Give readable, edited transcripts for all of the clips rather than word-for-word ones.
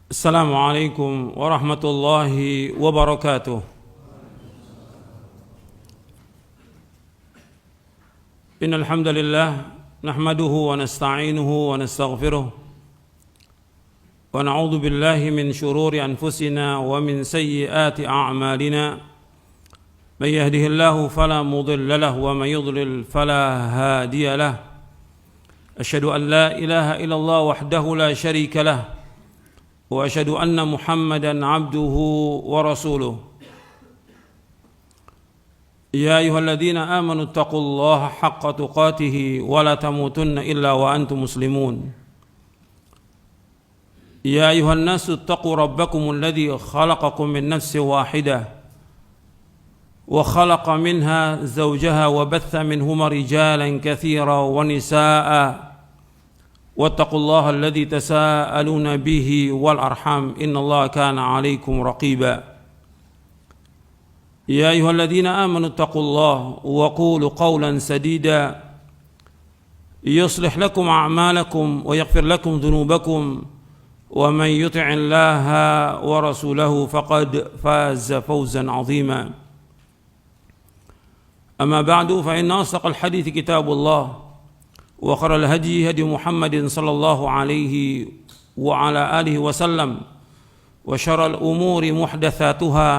السلام عليكم ورحمة الله وبركاته. إن الحمد لله نحمده ونستعينه ونستغفره ونعوذ بالله من شرور أنفسنا ومن سيئات أعمالنا. من يهده الله فلا مضل له ومن يضلل فلا هادي له. أشهد أن لا إله إلا الله وحده لا شريك له وأشهد أن محمدا عبده ورسوله. يا أيها الذين آمنوا اتقوا الله حق تقاته ولا تموتن إلا وأنتم مسلمون. يا أيها الناس اتقوا ربكم الذي خلقكم من نفس واحدة وخلق منها زوجها وبث منهما رجالا كثيرا ونساء واتقوا الله الذي تساءلون به والأرحام إن الله كان عليكم رقيبا. يا أيها الذين آمنوا اتقوا الله وقولوا قولا سديدا يصلح لكم أعمالكم ويغفر لكم ذنوبكم ومن يطع الله ورسوله فقد فاز فوزا عظيما. أما بعد فإن أصدق الحديث كتاب الله وخير الهدي هدي محمد صلى الله عليه وعلى آله وسلم وشر الأمور محدثاتها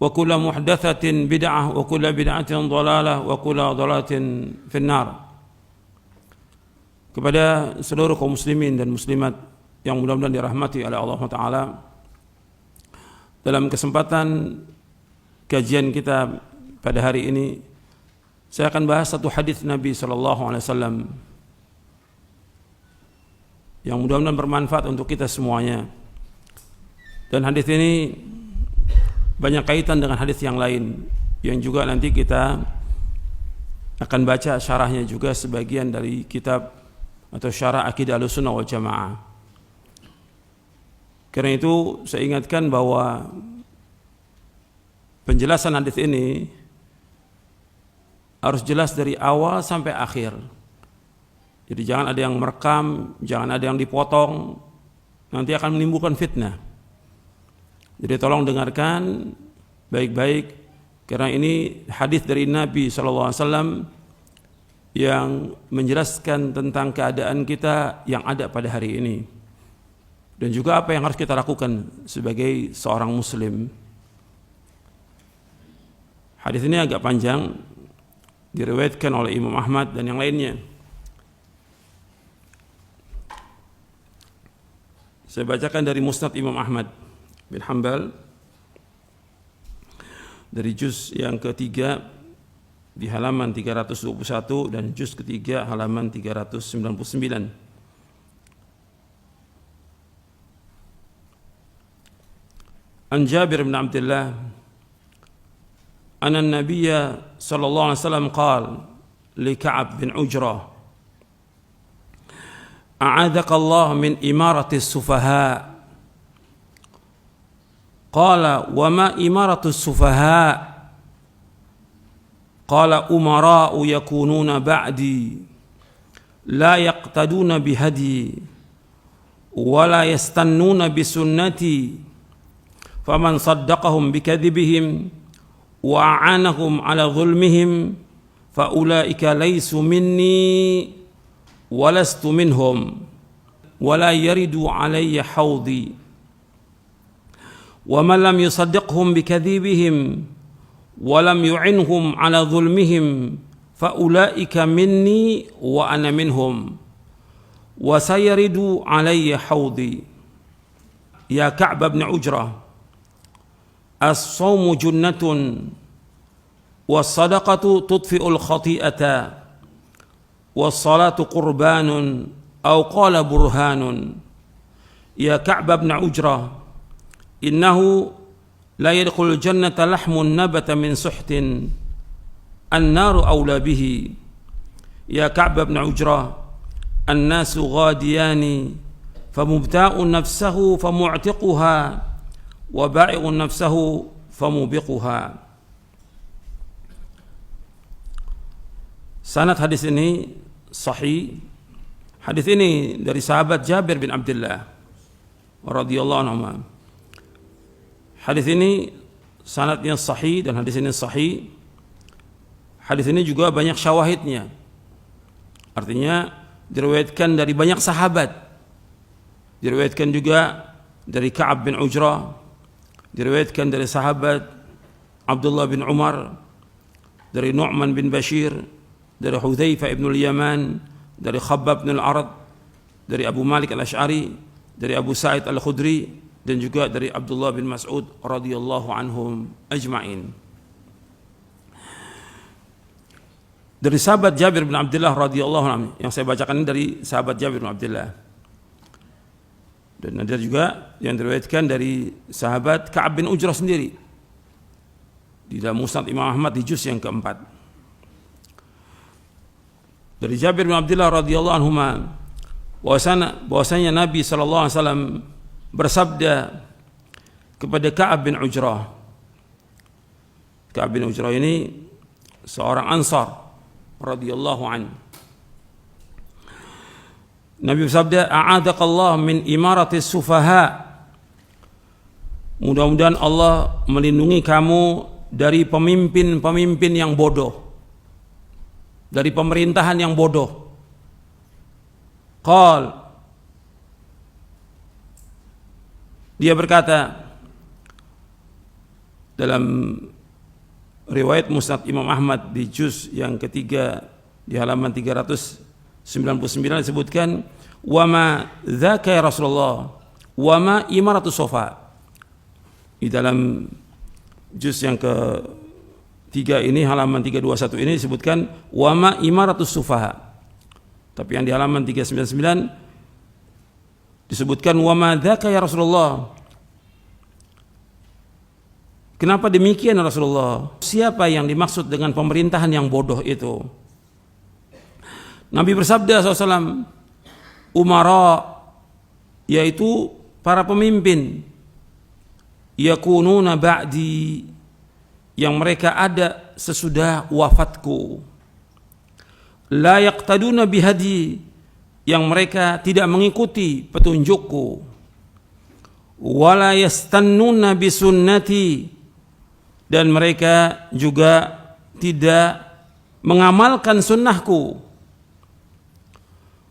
وكل محدثة بدعة وكل بدعة ضلالة وكل ضلالة في النار. Kepada seluruh kaum muslimin dan muslimat yang mudah-mudahan dirahmati oleh Allah Ta'ala, dalam kesempatan kajian kita pada hari ini saya akan bahas satu hadis Nabi SAW yang mudah-mudahan bermanfaat untuk kita semuanya. Dan hadis ini banyak kaitan dengan hadis yang lain yang juga nanti kita akan baca syarahnya juga sebagian dari kitab atau syarah Aqidah Ahlussunnah wal Jamaah. Karena itu saya ingatkan bahwa penjelasan hadis ini harus jelas dari awal sampai akhir. Jadi jangan ada yang merekam, jangan ada yang dipotong, nanti akan menimbulkan fitnah. Jadi tolong dengarkan baik-baik, karena ini hadis dari Nabi SAW yang menjelaskan tentang keadaan kita yang ada pada hari ini, dan juga apa yang harus kita lakukan sebagai seorang muslim. Hadis ini agak panjang, diriwayatkan oleh Imam Ahmad dan yang lainnya. Saya bacakan dari Musnad Imam Ahmad bin Hanbal dari juz yang ketiga di halaman 321 dan juz ketiga halaman 399. An Jabir bin Abdullah أن النبي صلى الله عليه وسلم قال لكعب بن عجرة أعاذك الله من إمارة السفهاء. قال وما إمارة السفهاء؟ قال أمراء يكونون بعدي لا يقتدون بهدي ولا يستنون بسنتي فمن صدقهم بكذبهم وأعانهم على ظلمهم فأولئك ليسوا مني ولست منهم ولا يردوا علي حوضي ومن لم يصدقهم بكذبهم ولم يعنهم على ظلمهم فأولئك مني وأنا منهم وسيرد علي حوضي. يا كعب بن عجرة الصوم جنة والصدقة تطفئ الخطيئة والصلاة قربان أو قال برهان. يا كعب بن عجرة إنه لا يدخل الجنة لحم نبت من سحت النار أولى به. يا كعب بن عجرة الناس غاديان فمبتاء نفسه فمعتقها وبائع نفسه فموبقها. Sanad hadis ini sahih. Hadis ini dari sahabat Jabir bin Abdullah radhiyallahu anhuma. Hadis ini sanadnya sahih dan hadis ini sahih. Hadis ini juga banyak syawahidnya. Artinya diriwayatkan dari banyak sahabat. Diriwayatkan juga dari Ka'ab bin Ujrah, diriwayatkan dari sahabat Abdullah bin Umar, dari Nu'man bin Bashir, dari Hudzaifah ibn al-Yaman, dari Khabbab bin al-Arad, dari Abu Malik al-Ash'ari, dari Abu Sa'id al-Khudri, dan juga dari Abdullah bin Mas'ud radhiyallahu anhum ajma'in. Dari sahabat Jabir bin Abdullah radhiyallahu anhu, yang saya bacakan ini dari sahabat Jabir bin Abdullah. Dan ada juga yang diriwayatkan dari sahabat Ka'ab bin Ujrah sendiri di dalam Musnad Imam Ahmad di juz yang keempat. Dari Jabir bin Abdullah radhiyallahu anhuma bahwasanya Nabi sallallahu alaihi wasallam bersabda kepada Ka'ab bin Ujrah. Ka'ab bin Ujrah ini seorang Ansar radhiyallahu anhu. Nabi bersabda, "A'adakallah min imaratis sufaha." Mudah-mudahan Allah melindungi kamu dari pemimpin-pemimpin yang bodoh, dari pemerintahan yang bodoh. Qal, dia berkata dalam riwayat Musnad Imam Ahmad di juz yang ketiga di halaman 399 disebutkan, "Wa ma dzaka ya Rasulullah, wa ma imaratus sofa." Di dalam juz yang ketiga ini halaman 321 ini disebutkan wa ma imaratus sufaha. Tapi yang di halaman 399 disebutkan wa ma dzaka ya Rasulullah. Kenapa demikian Rasulullah? Siapa yang dimaksud dengan pemerintahan yang bodoh itu? Nabi bersabda SAW, umara, yaitu para pemimpin, yakununa ba'di, yang mereka ada sesudah wafatku, la yaqtaduna bihadi, yang mereka tidak mengikuti petunjukku, wala yastannuna bisunnati, dan mereka juga tidak mengamalkan sunnahku.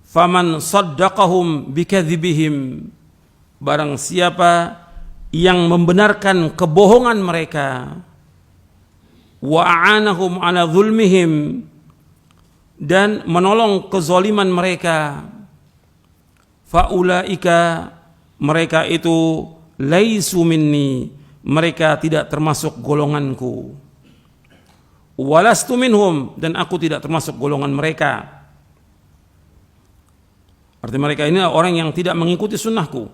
Faman saddaqahum bikadzibihim, barang siapa yang membenarkan kebohongan mereka, wa a'anahum ala zulmihim, dan menolong kezaliman mereka, faulaika, mereka itu laisu minni, mereka tidak termasuk golonganku, walastu minhum, dan aku tidak termasuk golongan mereka. Arti mereka ini orang yang tidak mengikuti sunnahku.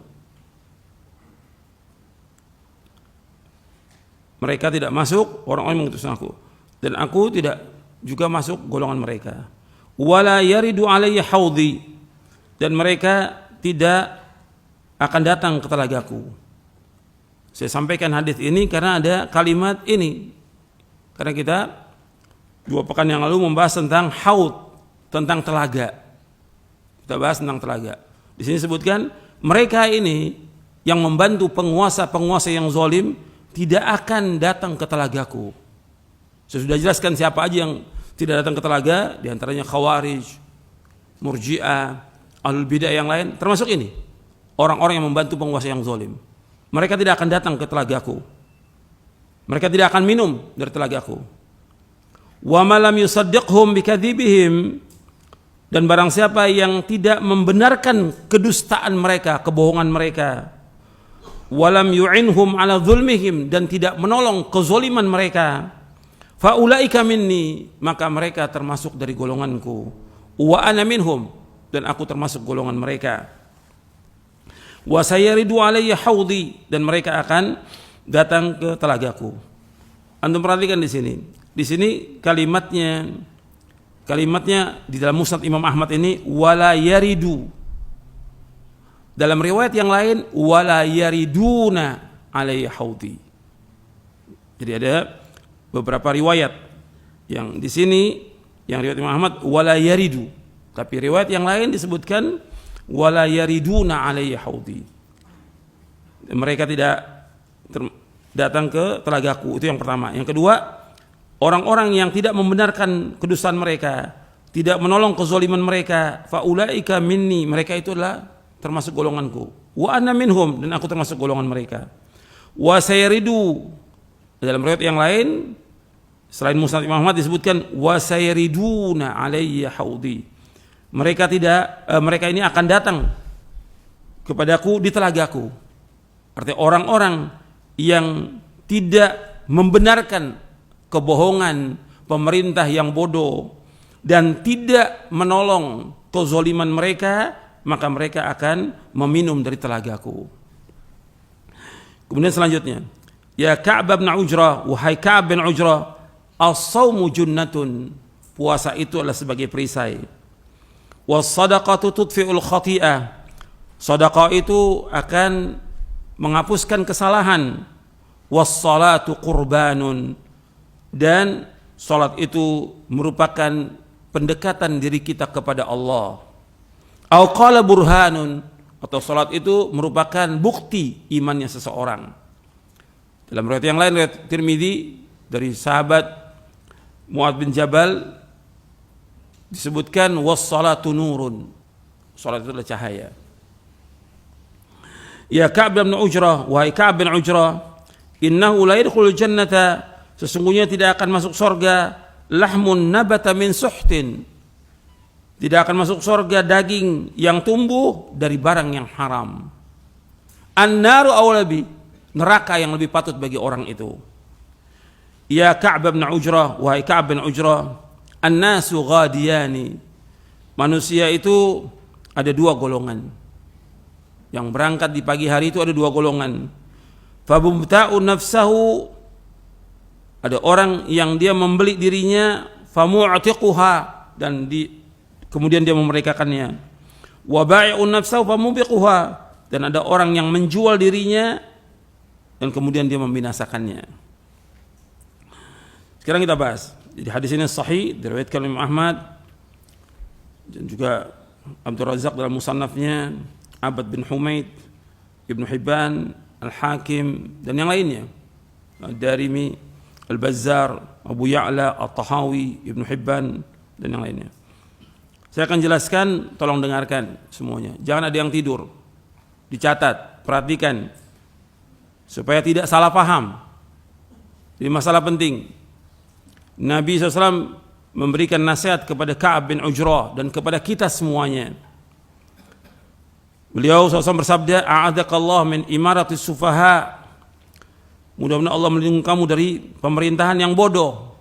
Mereka tidak masuk orang-orang yang mengikuti sunnahku, dan aku tidak juga masuk golongan mereka. Wala yaridu alayya haudhi, dan mereka tidak akan datang ke telagaku. Saya sampaikan hadis ini karena ada kalimat ini, karena kita 2 pekan yang lalu membahas tentang haud, tentang telaga. Kita bahas tentang telaga. Di sini sebutkan mereka ini yang membantu penguasa-penguasa yang zalim tidak akan datang ke telagaku. Saya sudah jelaskan siapa aja yang tidak datang ke telaga, di antaranya Khawarij, Murji'ah, Ahlul Bidah yang lain, termasuk ini orang-orang yang membantu penguasa yang zalim. Mereka tidak akan datang ke telagaku. Mereka tidak akan minum dari telagaku. Wa ma lam yusaddiqhum bikadzibihim, dan barang siapa yang tidak membenarkan kedustaan mereka, kebohongan mereka, walam yu'inhum ala zulmihim, dan tidak menolong kezaliman mereka, faulaika minni, maka mereka termasuk dari golonganku, wa ana minhum, dan aku termasuk golongan mereka. Wa sayaridu alayya haudhi, dan mereka akan datang ke telagaku. Antum perhatikan di sini. Di sini kalimatnya di dalam Musnad Imam Ahmad ini wala yaridu. Dalam riwayat yang lain wala yariduna alayya haudhi. Jadi ada beberapa riwayat yang di sini, yang riwayat Imam Ahmad wala yaridu, tapi riwayat yang lain disebutkan wala yariduna alayya haudhi. mereka tidak datang ke telagaku. Itu yang pertama. Yang kedua, orang-orang yang tidak membenarkan kedustaan mereka, tidak menolong kezaliman mereka, faulaika minni, mereka itu adalah termasuk golonganku. Wa ana minhum, dan aku termasuk golongan mereka. Wa sayaridu, dalam riwayat yang lain selain Musnad Imam Ahmad disebutkan wa sayariduna alayya haudi. Mereka ini akan datang kepadaku di telagaku. Artinya orang-orang yang tidak membenarkan kebohongan pemerintah yang bodoh dan tidak menolong kezaliman mereka, maka mereka akan meminum dari telagaku. Kemudian selanjutnya, ya Ka'ab bin Ujrah, wahai Ka'ab bin Ujrah, as-sawmu junnatun, puasa itu adalah sebagai perisai. Was-sadaqatu tudfi'ul khati'ah, sedekah itu akan menghapuskan kesalahan. Was-salatu qurbanun, dan salat itu merupakan pendekatan diri kita kepada Allah. Au qala burhanun, atau salat itu merupakan bukti imannya seseorang. Dalam riwayat yang lain, riwayat Tirmidzi dari sahabat Mu'adz bin Jabal disebutkan was-salatu nurun, salat itu adalah cahaya. Ya Ka'ab bin Ujrah, wahai Ka'ab bin Ujrah, innahu la yadkhulul jannata, sesungguhnya tidak akan masuk surga lahmun nabata min suhtin, tidak akan masuk surga daging yang tumbuh dari barang yang haram. An-naru awlabi, neraka yang lebih patut bagi orang itu. Ya Ka'ab bin Ujrah, wahai Ka'ab bin Ujrah, an-nasu ghadiyani, manusia itu ada dua golongan. Yang berangkat di pagi hari itu ada dua golongan. Fabumta'u nafsahu, ada orang yang dia membeli dirinya, famu'tiquha, dan kemudian dia memerdekakannya. Wa bai'un nafsahu famubiquha, dan ada orang yang menjual dirinya dan kemudian dia membinasakannya. Sekarang kita bahas. Jadi hadis ini sahih, diriwayatkan oleh Imam Ahmad dan juga Abdul Razak dalam musannafnya, Abad bin Humaid, Ibnu Hibban, Al-Hakim, dan yang lainnya, Ad-Darimi, Al-Bazzar, Abu Ya'la, At-Tahawi, Ibnu Hibban, dan yang lainnya. Saya akan jelaskan, tolong dengarkan semuanya. Jangan ada yang tidur. Dicatat, perhatikan, supaya tidak salah paham. Ini masalah penting. Nabi SAW memberikan nasihat kepada Ka'ab bin Ujrah dan kepada kita semuanya. Beliau SAW bersabda, a'adakallah min imaratis sufaha, mudah-mudahan Allah melindungi kamu dari pemerintahan yang bodoh.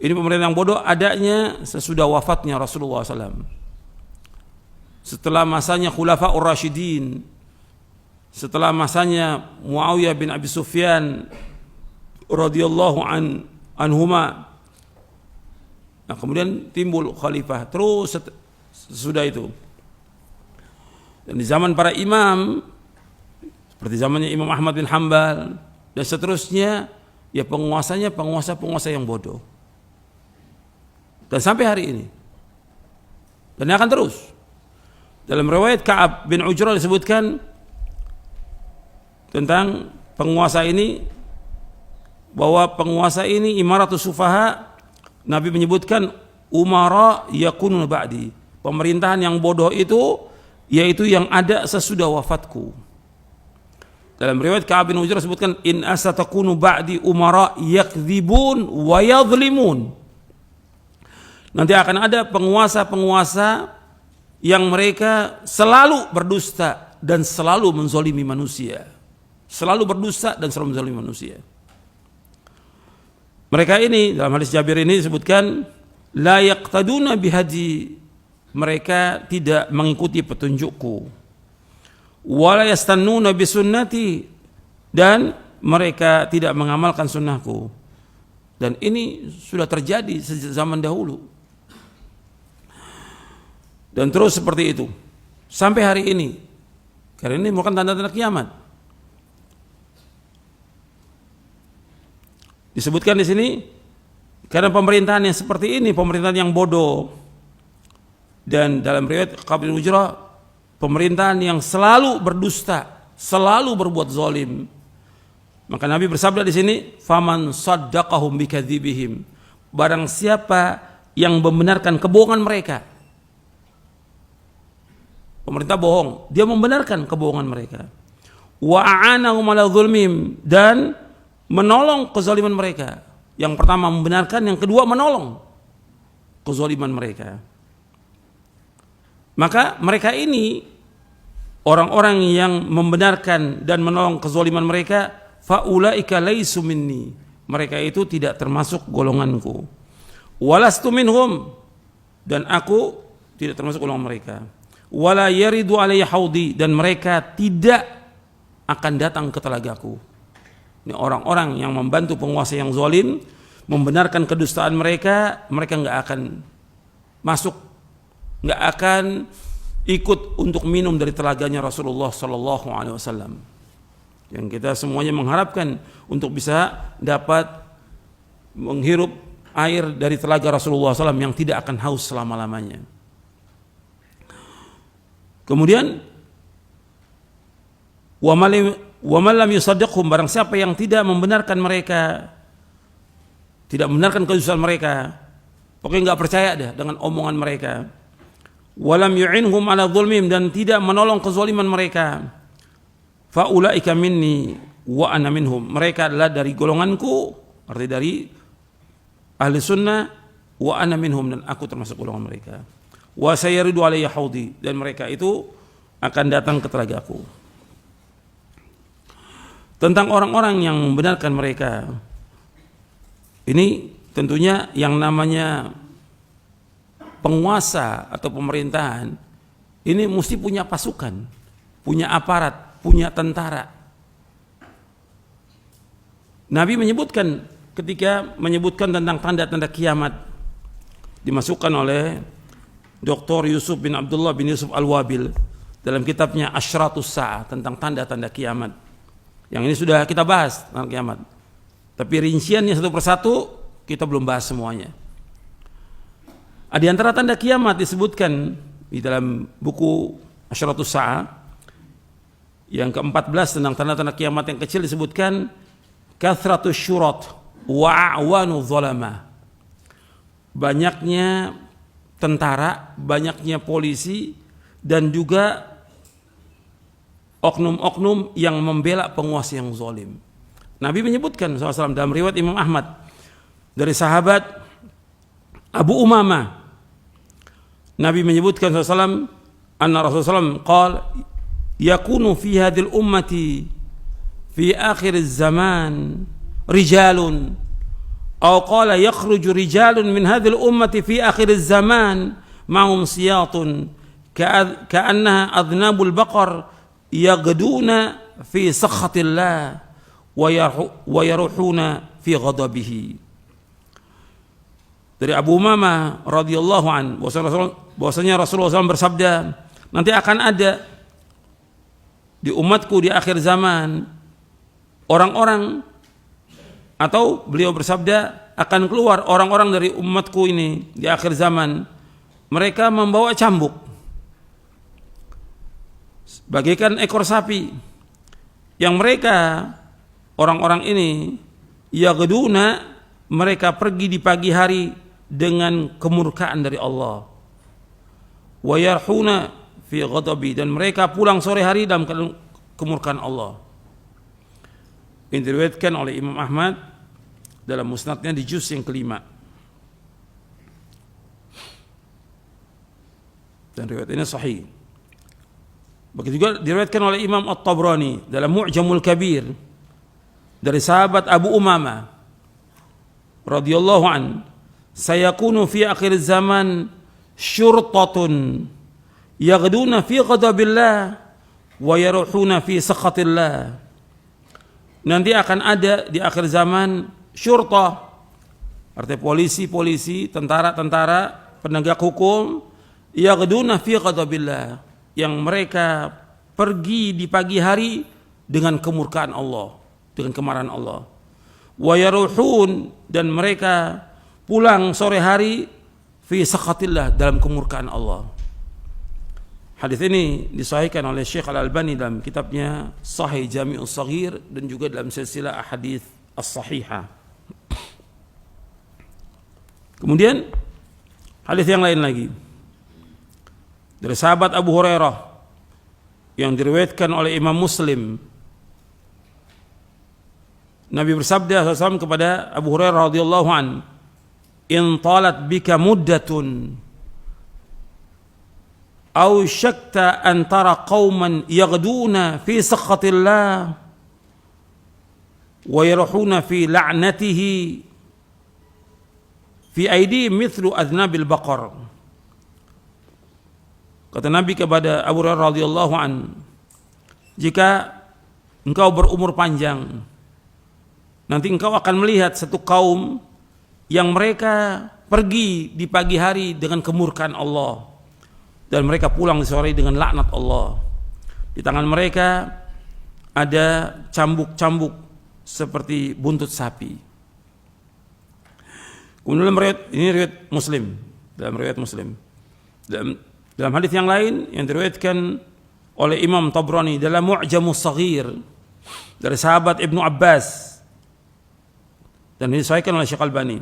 Ini pemerintahan yang bodoh adanya sesudah wafatnya Rasulullah SAW, setelah masanya Khulafa'ur Rasyidin, setelah masanya Muawiyah bin Abi Sufyan radhiyallahu anhuma. Nah, kemudian timbul khalifah terus sesudah itu. Dan di zaman para imam seperti zamannya Imam Ahmad bin Hanbal dan seterusnya, ya penguasanya penguasa yang bodoh. Dan sampai hari ini. Dan akan terus. Dalam riwayat Ka'ab bin Ujrah disebutkan tentang penguasa ini, bahwa penguasa ini imaratus sufaha, Nabi menyebutkan umara yakunu ba'di, pemerintahan yang bodoh itu yaitu yang ada sesudah wafatku. Dalam riwayat Ka'ab bin Ujrah disebutkan in asatakunu ba'di umara yakdzibun wa yadhlimun, nanti akan ada penguasa-penguasa yang mereka selalu berdusta dan selalu menzalimi manusia. Selalu berdusta dan selalu menzalimi manusia. Mereka ini dalam hadis Jabir ini disebutkan la yaqtaduna bihadi, mereka tidak mengikuti petunjukku. Wala yastannuna bisunnati, dan mereka tidak mengamalkan sunnahku. Dan ini sudah terjadi sejak zaman dahulu. Dan terus seperti itu sampai hari ini. Karena ini bukan tanda-tanda kiamat. Disebutkan di sini karena pemerintahan yang seperti ini, pemerintahan yang bodoh. Dan dalam riwayat Ka'ab bin Ujrah, pemerintahan yang selalu berdusta, selalu berbuat zalim. Maka Nabi bersabda di sini, faman saddaqahum bikadzibihim, barang siapa yang membenarkan kebohongan mereka. Pemerintah bohong, dia membenarkan kebohongan mereka. Wa a'anahum ala zulmihim, dan menolong kezaliman mereka. Yang pertama membenarkan, yang kedua menolong kezaliman mereka. Maka mereka ini orang-orang yang membenarkan dan menolong kezaliman mereka, faulaika laisu minni, mereka itu tidak termasuk golonganku. Walastu minhum, dan aku tidak termasuk golongan mereka. Wala yaridu alayya haudi, dan mereka tidak akan datang ke telagaku. Ini orang-orang yang membantu penguasa yang zalim, membenarkan kedustaan mereka, mereka nggak akan masuk, nggak akan ikut untuk minum dari telaganya Rasulullah Sallallahu Alaihi Wasallam. Yang kita semuanya mengharapkan untuk bisa dapat menghirup air dari telaga Rasulullah SAW yang tidak akan haus selama-lamanya. Kemudian wa man lam yusaddiqhum, barang siapa yang tidak membenarkan mereka, tidak membenarkan kedustaan mereka, pokoknya nggak percaya dah dengan omongan mereka. Walam yu'inhum ala zulmihim, dan tidak menolong kezaliman mereka. Faulaika minni wa ana minhum, mereka adalah dari golonganku, artinya dari ahli sunnah, wa ana minhum, dan aku termasuk golongan mereka. Wa sayaridu alayya haudi, dan mereka itu akan datang ke telagaku. Tentang orang-orang yang membenarkan mereka, ini tentunya yang namanya penguasa atau pemerintahan ini mesti punya pasukan, punya aparat, punya tentara. Nabi menyebutkan, ketika menyebutkan tentang tanda-tanda kiamat, dimasukkan oleh Dr. Yusuf bin Abdullah bin Yusuf Al-Wabil dalam kitabnya Asyratus Sa'ah, tentang tanda-tanda kiamat. Yang ini sudah kita bahas tentang kiamat, tapi rinciannya satu persatu kita belum bahas semuanya. Di antara tanda kiamat disebutkan di dalam buku Asyratus Sa'ah yang ke-14 tentang tanda-tanda kiamat yang kecil, disebutkan kathratus syurat wa a'wanu dzalama, banyaknya tentara, banyaknya polisi, dan juga oknum-oknum yang membela penguasa yang zalim. Nabi menyebutkan SAW dalam riwayat Imam Ahmad dari sahabat Abu Umamah, Nabi menyebutkan SAW, anna Rasulullah SAW qala yakunu fi hadhil ummati fi akhir zaman rijalun, aw qala yakhruju rijalun min hadhil ummati fi akhir zaman ma'hum siyatun ka'annaha adnabul baqar yaghduna fi sakhatillah wa yaruhuna fi ghadabihi. Dari Abu Umamah radhiyallahu an, bahwasanya Rasulullah SAW bersabda, nanti akan ada di umatku di akhir zaman orang-orang, atau beliau bersabda akan keluar orang-orang dari umatku ini di akhir zaman, mereka membawa cambuk bagaikan ekor sapi, yang mereka orang-orang ini yaghduna, mereka pergi di pagi hari dengan kemurkaan dari Allah, wa yarhuna fi ghadabi, dan mereka pulang sore hari dalam kemurkaan Allah. Ini diriwayatkan oleh Imam Ahmad dalam musnadnya di juz yang kelima, dan riwayat ini sahih. Begitu juga diriwayatkan oleh Imam At-Tabrani dalam Mu'jamul Kabir dari sahabat Abu Umamah radhiyallahu an, sayakunu fi akhir zaman syurtatun yaghduna fi ghadabillah wa yaruhuna fi sakhatillah. Nanti akan ada di akhir zaman syurtah, artinya polisi-polisi, tentara-tentara, penegak hukum, yaghduna fi ghadabillah, yang mereka pergi di pagi hari dengan kemurkaan Allah, dengan kemarahan Allah. Wa yaruhun, dan mereka pulang sore hari fi sakhatillah, dalam kemurkaan Allah. Hadis ini disahihkan oleh Syekh Al-Albani dalam kitabnya Sahih Jami'us Shaghir dan juga dalam silsilah ahadits as-sahihah. Kemudian hadis yang lain lagi dari sahabat Abu Hurairah yang diriwayatkan oleh Imam Muslim. Nabi bersabda SAW kepada Abu Hurairah radhiyallahu an, "In talat bika muddatun aw syakta an tara qauman yaghduna fi sakhatillah wa yaruhuna fi la'natihi fi aydihim mithlu adnabil baqar." Kata Nabi kepada Abu Hurairah radhiyallahu an, jika engkau berumur panjang, nanti engkau akan melihat satu kaum yang mereka pergi di pagi hari dengan kemurkaan Allah dan mereka pulang di sore dengan laknat Allah. Di tangan mereka ada cambuk-cambuk seperti buntut sapi. Kemudian ini riwayat Muslim, dalam riwayat Muslim. Dalam hadis yang lain yang diriwayatkan oleh Imam Tabrani dalam Mu'jamus Shaghir dari sahabat Ibnu Abbas dan disahihkan oleh Syekh Al-Albani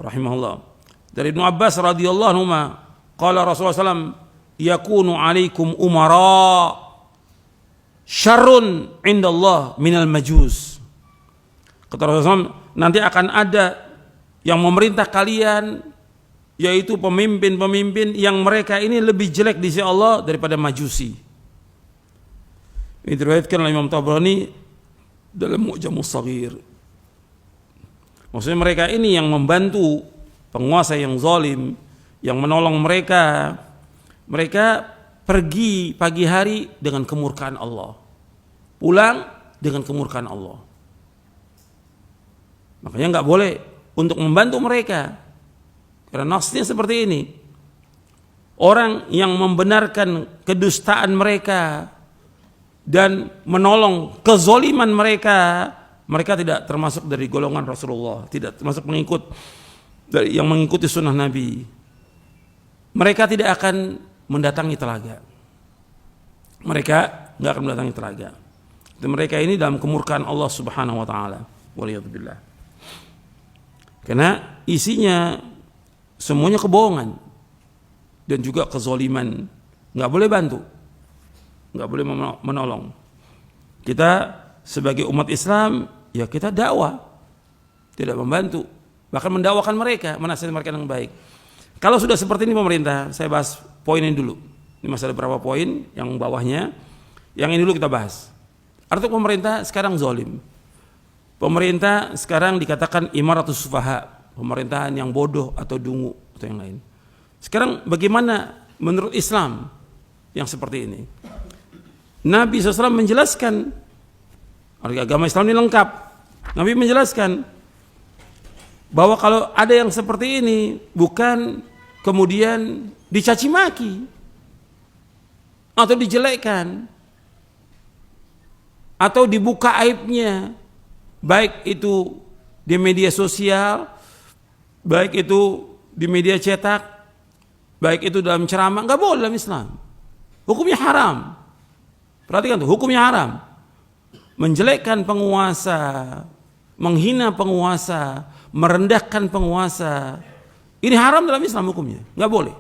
rahimahullah. Dari Ibnu Abbas radhiyallahu anhu, qala Rasulullah SAW, yakunu alaikum umara syarrun indallah minal majus. Kata Rasulullah SAW, nanti akan ada yang memerintah kalian, yaitu pemimpin-pemimpin yang mereka ini lebih jelek di sisi Allah daripada majusi. Ini diriwayatkan oleh Imam Tabrani dalam Mu'jamus Shaghir. Maksudnya mereka ini yang membantu penguasa yang zalim, yang menolong mereka. Mereka pergi pagi hari dengan kemurkaan Allah, pulang dengan kemurkaan Allah. Makanya nggak boleh untuk membantu mereka, karena nasnya seperti ini. Orang yang membenarkan kedustaan mereka dan menolong kezaliman mereka, mereka tidak termasuk dari golongan Rasulullah, tidak termasuk pengikut dari yang mengikuti sunnah Nabi. Mereka tidak akan mendatangi telaga. Mereka nggak akan mendatangi telaga. Dan mereka ini dalam kemurkaan Allah Subhanahu Wa Taala. Waliyadzubillah. Karena isinya semuanya kebohongan dan juga kezaliman. Nggak boleh bantu, nggak boleh menolong. Kita sebagai umat Islam, ya kita dakwah, tidak membantu, bahkan mendakwakan mereka, menasihati mereka yang baik. Kalau sudah seperti ini pemerintah, saya bahas poin ini dulu. Ini masih ada beberapa poin yang bawahnya, yang ini dulu kita bahas. Artinya pemerintah sekarang zalim. Pemerintah sekarang dikatakan imaratus sufaha, pemerintahan yang bodoh atau dungu atau yang lain. Sekarang bagaimana menurut Islam yang seperti ini? Nabi SAW menjelaskan, agama Islam ini lengkap. Nabi menjelaskan bahwa kalau ada yang seperti ini, bukan kemudian dicaci maki atau dijelekkan atau dibuka aibnya, baik itu di media sosial, baik itu di media cetak, baik itu dalam ceramah. Nggak boleh dalam Islam, hukumnya haram. Perhatikan tuh, hukumnya haram. Menjelekkan penguasa, menghina penguasa, merendahkan penguasa, ini haram dalam Islam hukumnya, nggak boleh.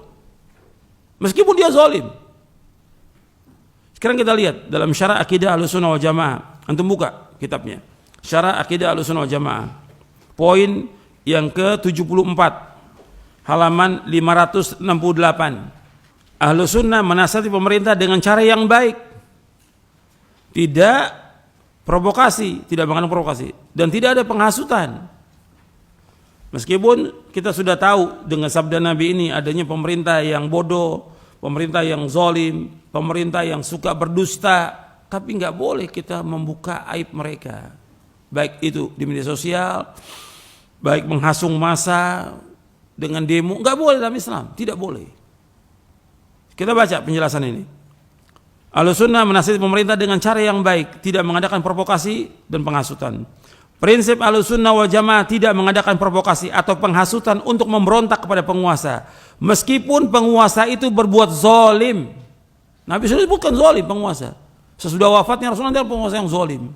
Meskipun dia zalim. Sekarang kita lihat dalam Syarah Aqidah Ahlussunnah wal Jamaah, antum buka kitabnya, Syarah Aqidah Ahlussunnah wal Jamaah, poin yang ke-74, halaman 568. Ahlussunnah menasihati pemerintah dengan cara yang baik, tidak provokasi, tidak mengandung provokasi, dan tidak ada penghasutan. Meskipun kita sudah tahu dengan sabda Nabi ini adanya pemerintah yang bodoh, pemerintah yang zalim, pemerintah yang suka berdusta, tapi nggak boleh kita membuka aib mereka, baik itu di media sosial, baik menghasung massa dengan demo, nggak boleh dalam Islam, tidak boleh. Kita baca penjelasan ini. Ahlussunnah menasihati pemerintah dengan cara yang baik, tidak mengadakan provokasi dan penghasutan. Prinsip Ahlussunnah wal Jamaah tidak mengadakan provokasi atau penghasutan untuk memberontak kepada penguasa, meskipun penguasa itu berbuat zalim. Nabi sudah sebutkan zalim penguasa. Sesudah wafatnya Rasulullah adalah penguasa yang zalim.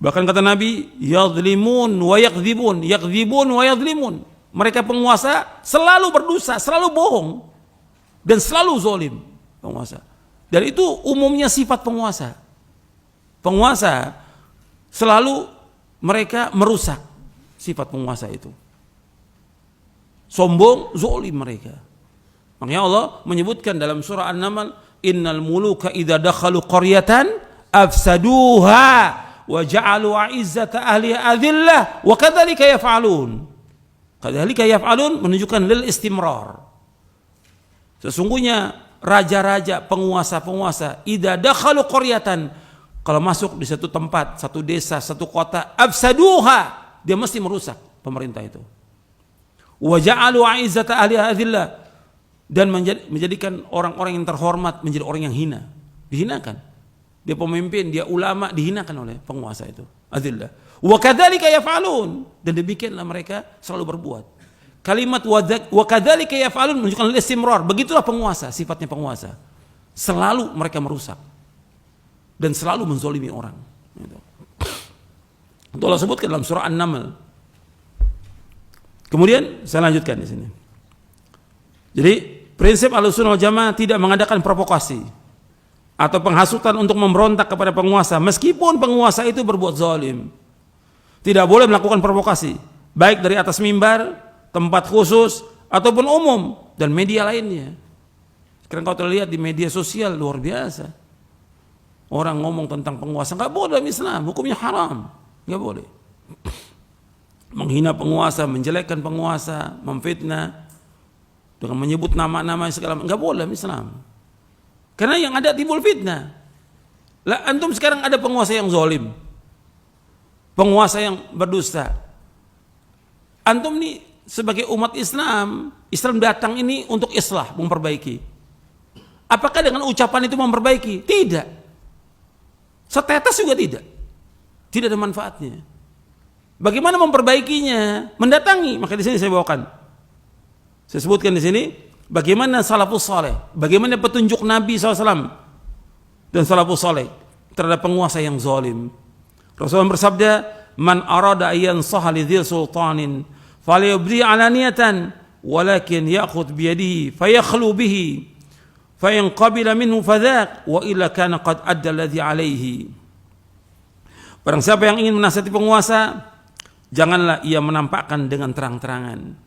Bahkan kata Nabi, yadhlimun wa yakdzibun, yakdzibun wa yadhlimun. Mereka penguasa selalu berdosa, selalu bohong, dan selalu zalim penguasa. Dan itu umumnya sifat penguasa. Penguasa selalu mereka merusak, sifat penguasa itu. Sombong, zalim mereka. Makanya Allah menyebutkan dalam surah An-Naml, innal muluka idza dakhalu qaryatan afsaduha wa ja'alu 'izzata ahliha adillah wa kadzalika yaf'alun. Kadzalika yaf'alun menunjukkan lil istimrar. Sesungguhnya raja-raja, penguasa-penguasa idza dakhalu qaryatan, kalau masuk di satu tempat, satu desa, satu kota, afsaduha, dia mesti merusak pemerintah itu. Wa ja'alu 'izzata ahliha adillah, dan menjadikan orang-orang yang terhormat menjadi orang yang hina, dihinakan. Dia pemimpin, dia ulama, dihinakan oleh penguasa itu. Adillah. Wa kadzalika yaf'alun, dan demikianlah mereka selalu berbuat. Kalimat wa kadzalika yaf'alun menunjukkan istimrar. Begitulah penguasa, sifatnya penguasa. Selalu mereka merusak dan selalu menzalimi orang. Itu Allah sebutkan dalam surah An-Naml. Kemudian saya lanjutkan di sini. Jadi prinsip Ahlussunnah wal Jamaah tidak mengadakan provokasi atau penghasutan untuk memberontak kepada penguasa, meskipun penguasa itu berbuat zalim. Tidak boleh melakukan provokasi, baik dari atas mimbar, tempat khusus, ataupun umum dan media lainnya. Sekarang kau terlihat di media sosial luar biasa. Orang ngomong tentang penguasa, nggak boleh dalam Islam, hukumnya haram, nggak boleh. Menghina penguasa, menjelekkan penguasa, memfitnah dengan menyebut nama-nama segala, nggak boleh dalam Islam. Karena yang ada timbul fitnah. Lah antum sekarang ada penguasa yang zalim, penguasa yang berdusta. Antum nih sebagai umat Islam, Islam datang ini untuk islah, memperbaiki. Apakah dengan ucapan itu memperbaiki? Tidak. Setetes juga tidak. Tidak ada manfaatnya. Bagaimana memperbaikinya? Mendatangi. Maka di sini saya bawakan. Saya sebutkan di sini bagaimana salafus saleh, bagaimana petunjuk Nabi SAW dan salafus saleh terhadap penguasa yang zalim. Rasulullah bersabda, "Man arada ayyan sahali dzil sultanin falyubdi alaniyatan walakin ya'khudh bi yadihi fayakhlu bihi fa in qabila minhu fadhaq wa illa kana qad adda alladhi alaihi." Barang siapa yang ingin menasihati penguasa, janganlah ia menampakkan dengan terang-terangan.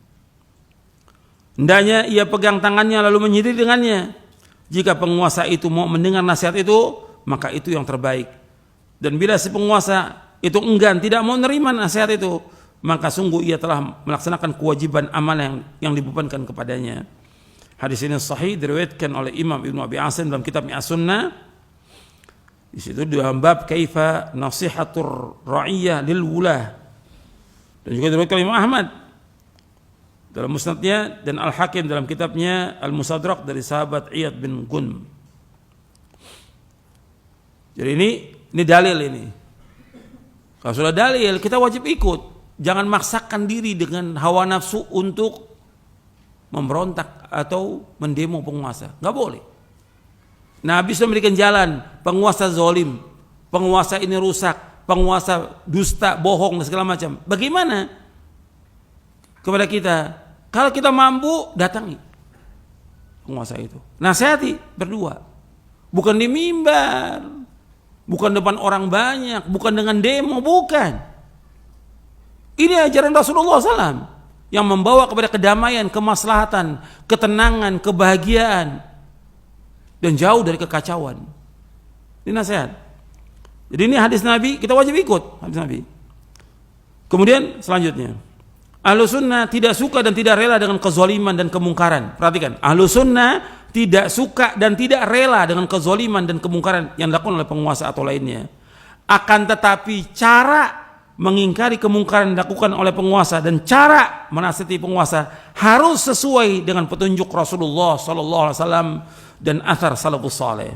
Hendaknya ia pegang tangannya lalu menyindir dengannya. Jika penguasa itu mau mendengar nasihat itu, maka itu yang terbaik. Dan bila si penguasa itu enggan, tidak mau menerima nasihat itu, maka sungguh ia telah melaksanakan kewajiban amanah yang dibebankan kepadanya. Hadis ini sahih, diriwayatkan oleh Imam Ibnu Abi Asim dalam kitabnya As-Sunnah. Di situ dalam bab kaifa nasihatur ra'iyah lil wulah. Dan juga diriwayatkan oleh Imam Ahmad dalam musnadnya dan Al-Hakim dalam kitabnya Al-Musadrak dari sahabat Iyad bin Gunm. Jadi ini dalil ini. Kalau sudah dalil, kita wajib ikut. Jangan maksakan diri dengan hawa nafsu untuk memberontak atau mendemo penguasa. Nggak boleh. Nabi sudah memberikan jalan. Penguasa zalim, penguasa ini rusak, penguasa dusta, bohong dan segala macam. Bagaimana kepada kita? Kalau kita mampu, datangi penguasa itu, nasihati berdua, bukan di mimbar, bukan depan orang banyak, bukan dengan demo, bukan. Ini ajaran Rasulullah SAW yang membawa kepada kedamaian, kemaslahatan, ketenangan, kebahagiaan, dan jauh dari kekacauan. Ini nasihat. Jadi ini hadis Nabi, kita wajib ikut hadis Nabi. Kemudian selanjutnya, Ahlussunnah tidak suka dan tidak rela dengan kezaliman dan kemungkaran. Perhatikan, Ahlussunnah tidak suka dan tidak rela dengan kezaliman dan kemungkaran yang dilakukan oleh penguasa atau lainnya. Akan tetapi cara mengingkari kemungkaran yang dilakukan oleh penguasa dan cara menasihati penguasa harus sesuai dengan petunjuk Rasulullah SAW dan athar salafus saleh.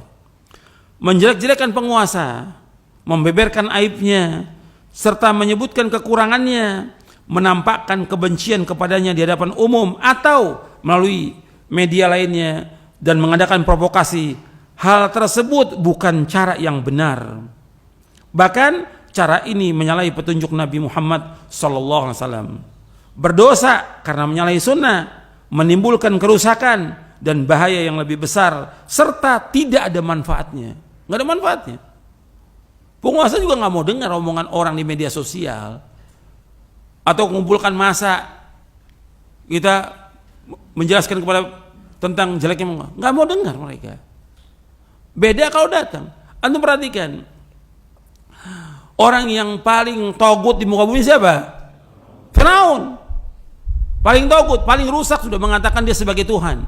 Menjelek-jelekan penguasa, membeberkan aibnya, serta menyebutkan kekurangannya, menampakkan kebencian kepadanya di hadapan umum atau melalui media lainnya dan mengadakan provokasi, hal tersebut bukan cara yang benar. Bahkan cara ini menyalahi petunjuk Nabi Muhammad SAW. Berdosa karena menyalahi sunnah, menimbulkan kerusakan dan bahaya yang lebih besar, serta tidak ada manfaatnya. Nggak ada manfaatnya. Penguasa juga nggak mau dengar omongan orang di media sosial atau mengumpulkan massa kita menjelaskan kepada tentang jeleknya, nggak mau dengar mereka. Beda kalau datang. Antum perhatikan, orang yang paling togut di muka bumi siapa? Firaun. Paling togut, paling rusak, sudah mengatakan dia sebagai Tuhan.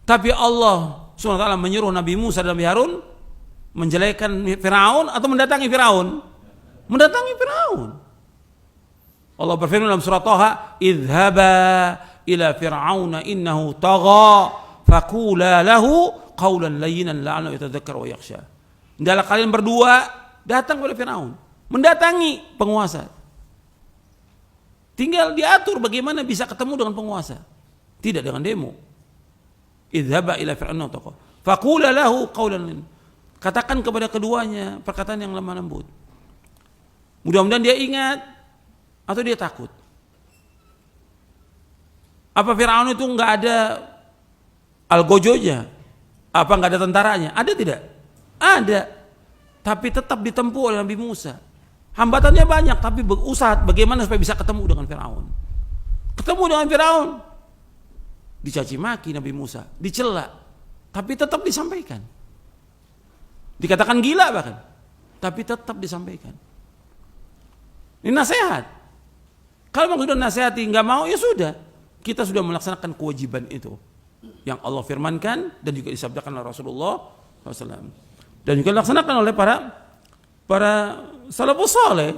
Tapi Allah SWT menyuruh Nabi Musa dan Nabi Harun menjelekkan Firaun atau mendatangi Firaun? Mendatangi Firaun. Allah berfirman dalam surat Thaha, "Idhaba ila fir'auna innahu tagha faqula lahu qawlan layyinan la'allahu yatadzakkar wa yakhsha." Hendaklah kalian berdua datang kepada Firaun, mendatangi penguasa. Tinggal diatur bagaimana bisa ketemu dengan penguasa, tidak dengan demo. Idhaba ila fir'auna tagha faqula lahu qawlan layyinan. Katakan kepada keduanya perkataan yang lemah lembut. Mudah-mudahan dia ingat atau dia takut. Apa Firaun itu nggak ada algojonya? Apa nggak ada tentaranya? Ada tidak? Ada. Tapi tetap ditempuh oleh Nabi Musa. Hambatannya banyak, tapi berusaha bagaimana supaya bisa ketemu dengan Firaun. Ketemu dengan Firaun, dicaci maki Nabi Musa, dicela, tapi tetap disampaikan. Dikatakan gila bahkan, tapi tetap disampaikan. Ini nasihat. Kalau memang sudah nasihati nggak mau, ya sudah. Kita sudah melaksanakan kewajiban itu yang Allah firmankan dan juga disabdakan oleh Rasulullah SAW. Dan juga dilaksanakan oleh para salafus saleh.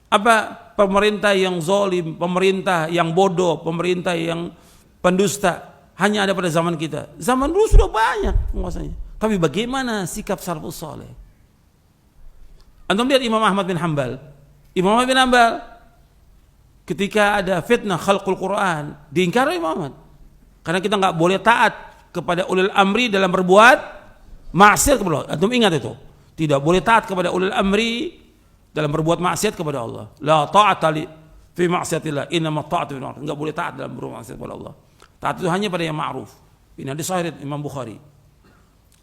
Apa? Pemerintah yang zalim, pemerintah yang bodoh, pemerintah yang pendusta hanya ada pada zaman kita. Zaman dulu sudah banyak penguasanya. Tapi bagaimana sikap salafus saleh? Antum lihat Imam Ahmad bin Hanbal. Imam Ahmad bin Hanbal ketika ada fitnah khalqul Quran, diingkari Imam Ahmad. Karena kita nggak boleh taat kepada ulil amri dalam berbuat maksiat kepada Allah. Antum ingat itu. Tidak boleh taat kepada ulil amri dalam berbuat maksiat kepada Allah. La ta'ata li fi ma'siyatillah, innama ta'atu fi ma'ruf. Enggak boleh taat dalam berbuat maksiat kepada Allah. Taat itu hanya pada yang ma'ruf. Ini hadis sahih Imam Bukhari.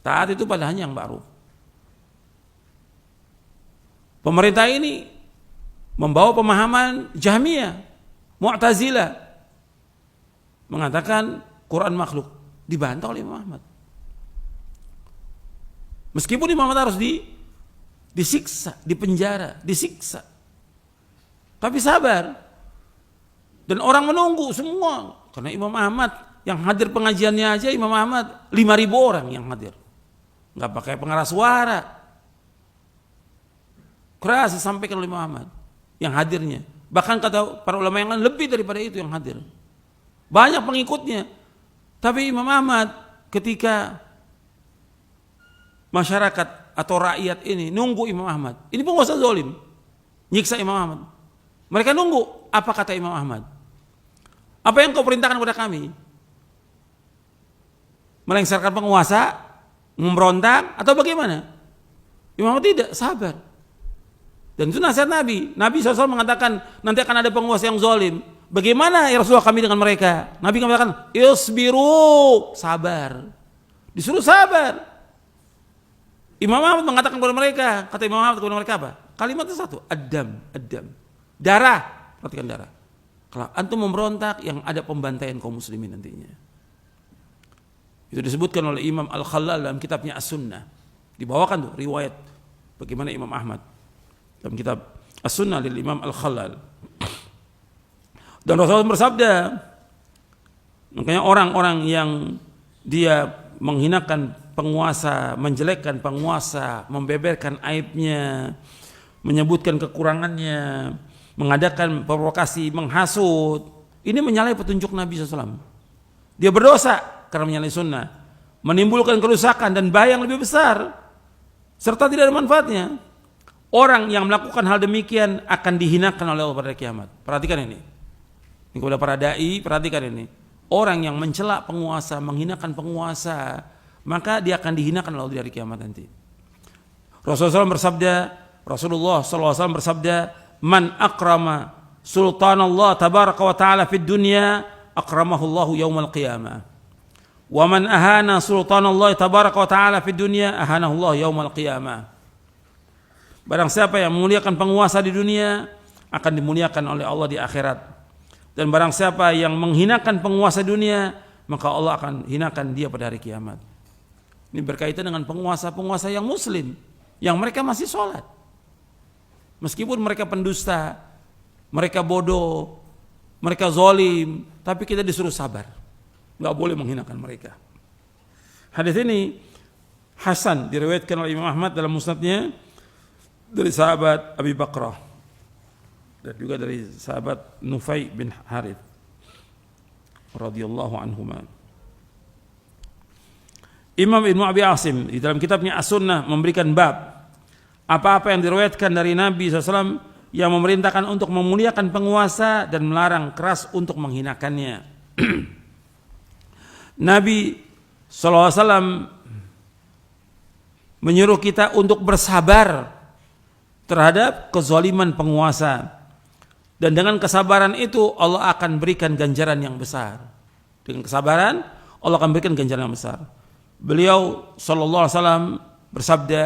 Taat itu pada hanya yang ma'ruf. Pemerintah ini membawa pemahaman Jahmiyah, Mu'tazilah, mengatakan Quran makhluk, dibantah oleh Imam Ahmad. Meskipun Imam Ahmad harus disiksa, dipenjara, disiksa, tapi sabar. Dan orang menunggu semua, karena Imam Ahmad yang hadir pengajiannya aja Imam Ahmad 5.000 orang yang hadir, nggak pakai pengeras suara, keras disampaikan oleh Imam Ahmad yang hadirnya. Bahkan kata para ulama yang lain lebih daripada itu yang hadir. Banyak pengikutnya. Tapi Imam Ahmad ketika masyarakat atau rakyat ini nunggu Imam Ahmad, ini penguasa zalim, nyiksa Imam Ahmad. Mereka nunggu, apa kata Imam Ahmad? Apa yang kau perintahkan kepada kami? Melengsarkan penguasa, memberontak, atau bagaimana? Imam Ahmad tidak, sabar. Dan itu nasihat Nabi. Nabi SAW mengatakan nanti akan ada penguasa yang zalim. Bagaimana ya Rasulullah kami dengan mereka? Nabi mengatakan isbiru, sabar. Disuruh sabar. Imam Ahmad mengatakan kepada mereka, kata Imam Ahmad kepada mereka apa? Kalimatnya satu, adam. Darah, perhatikan darah. Kalau antum memberontak yang ada pembantaian kaum muslimin nantinya. Itu disebutkan oleh Imam Al-Khallal dalam kitabnya As-Sunnah. Dibawakan tuh riwayat bagaimana Imam Ahmad dalam kitab As-Sunnah lil Imam Al-Khallal. Dan Rasulullah bersabda, makanya orang-orang yang dia menghinakan penguasa, menjelekkan penguasa, membeberkan aibnya, menyebutkan kekurangannya, mengadakan provokasi, menghasut, ini menyalahi petunjuk Nabi SAW. Dia berdosa karena menyalahi sunnah, menimbulkan kerusakan dan bahaya yang lebih besar, serta tidak ada manfaatnya. Orang yang melakukan hal demikian akan dihinakan oleh Allah pada kiamat. Perhatikan ini. Ini kepada para dai, perhatikan ini. Orang yang mencela penguasa, menghinakan penguasa, maka dia akan dihinakan oleh Allah di hari kiamat nanti. Rasulullah SAW bersabda, "Man akrama sultanallah tabaraka wa ta'ala fid dunya, akramahullahu yaumal qiyamah. Wa man ahana sultanallah tabaraka wa ta'ala fid dunya, ahanahullahu yaumal qiyamah." Barang siapa yang memuliakan penguasa di dunia, akan dimuliakan oleh Allah di akhirat. Dan barang siapa yang menghinakan penguasa dunia, maka Allah akan hinakan dia pada hari kiamat. Ini berkaitan dengan penguasa-penguasa yang muslim, yang mereka masih sholat. Meskipun mereka pendusta, mereka bodoh, mereka zalim, tapi kita disuruh sabar. Nggak boleh menghinakan mereka. Hadis ini hasan, diriwayatkan oleh Imam Ahmad dalam musnadnya dari sahabat Abi Bakrah dan juga dari sahabat Nufai bin Harith radhiyallahu anhuma. Imam Ibnu Abi Asim di dalam kitabnya As-Sunnah memberikan bab apa-apa yang diriwayatkan dari Nabi SAW yang memerintahkan untuk memuliakan penguasa dan melarang keras untuk menghinakannya. Nabi SAW menyuruh kita untuk bersabar terhadap kezaliman penguasa, dan dengan kesabaran itu Allah akan berikan ganjaran yang besar. Dengan kesabaran Allah akan berikan ganjaran yang besar. Beliau sallallahu alaihi wasallam bersabda,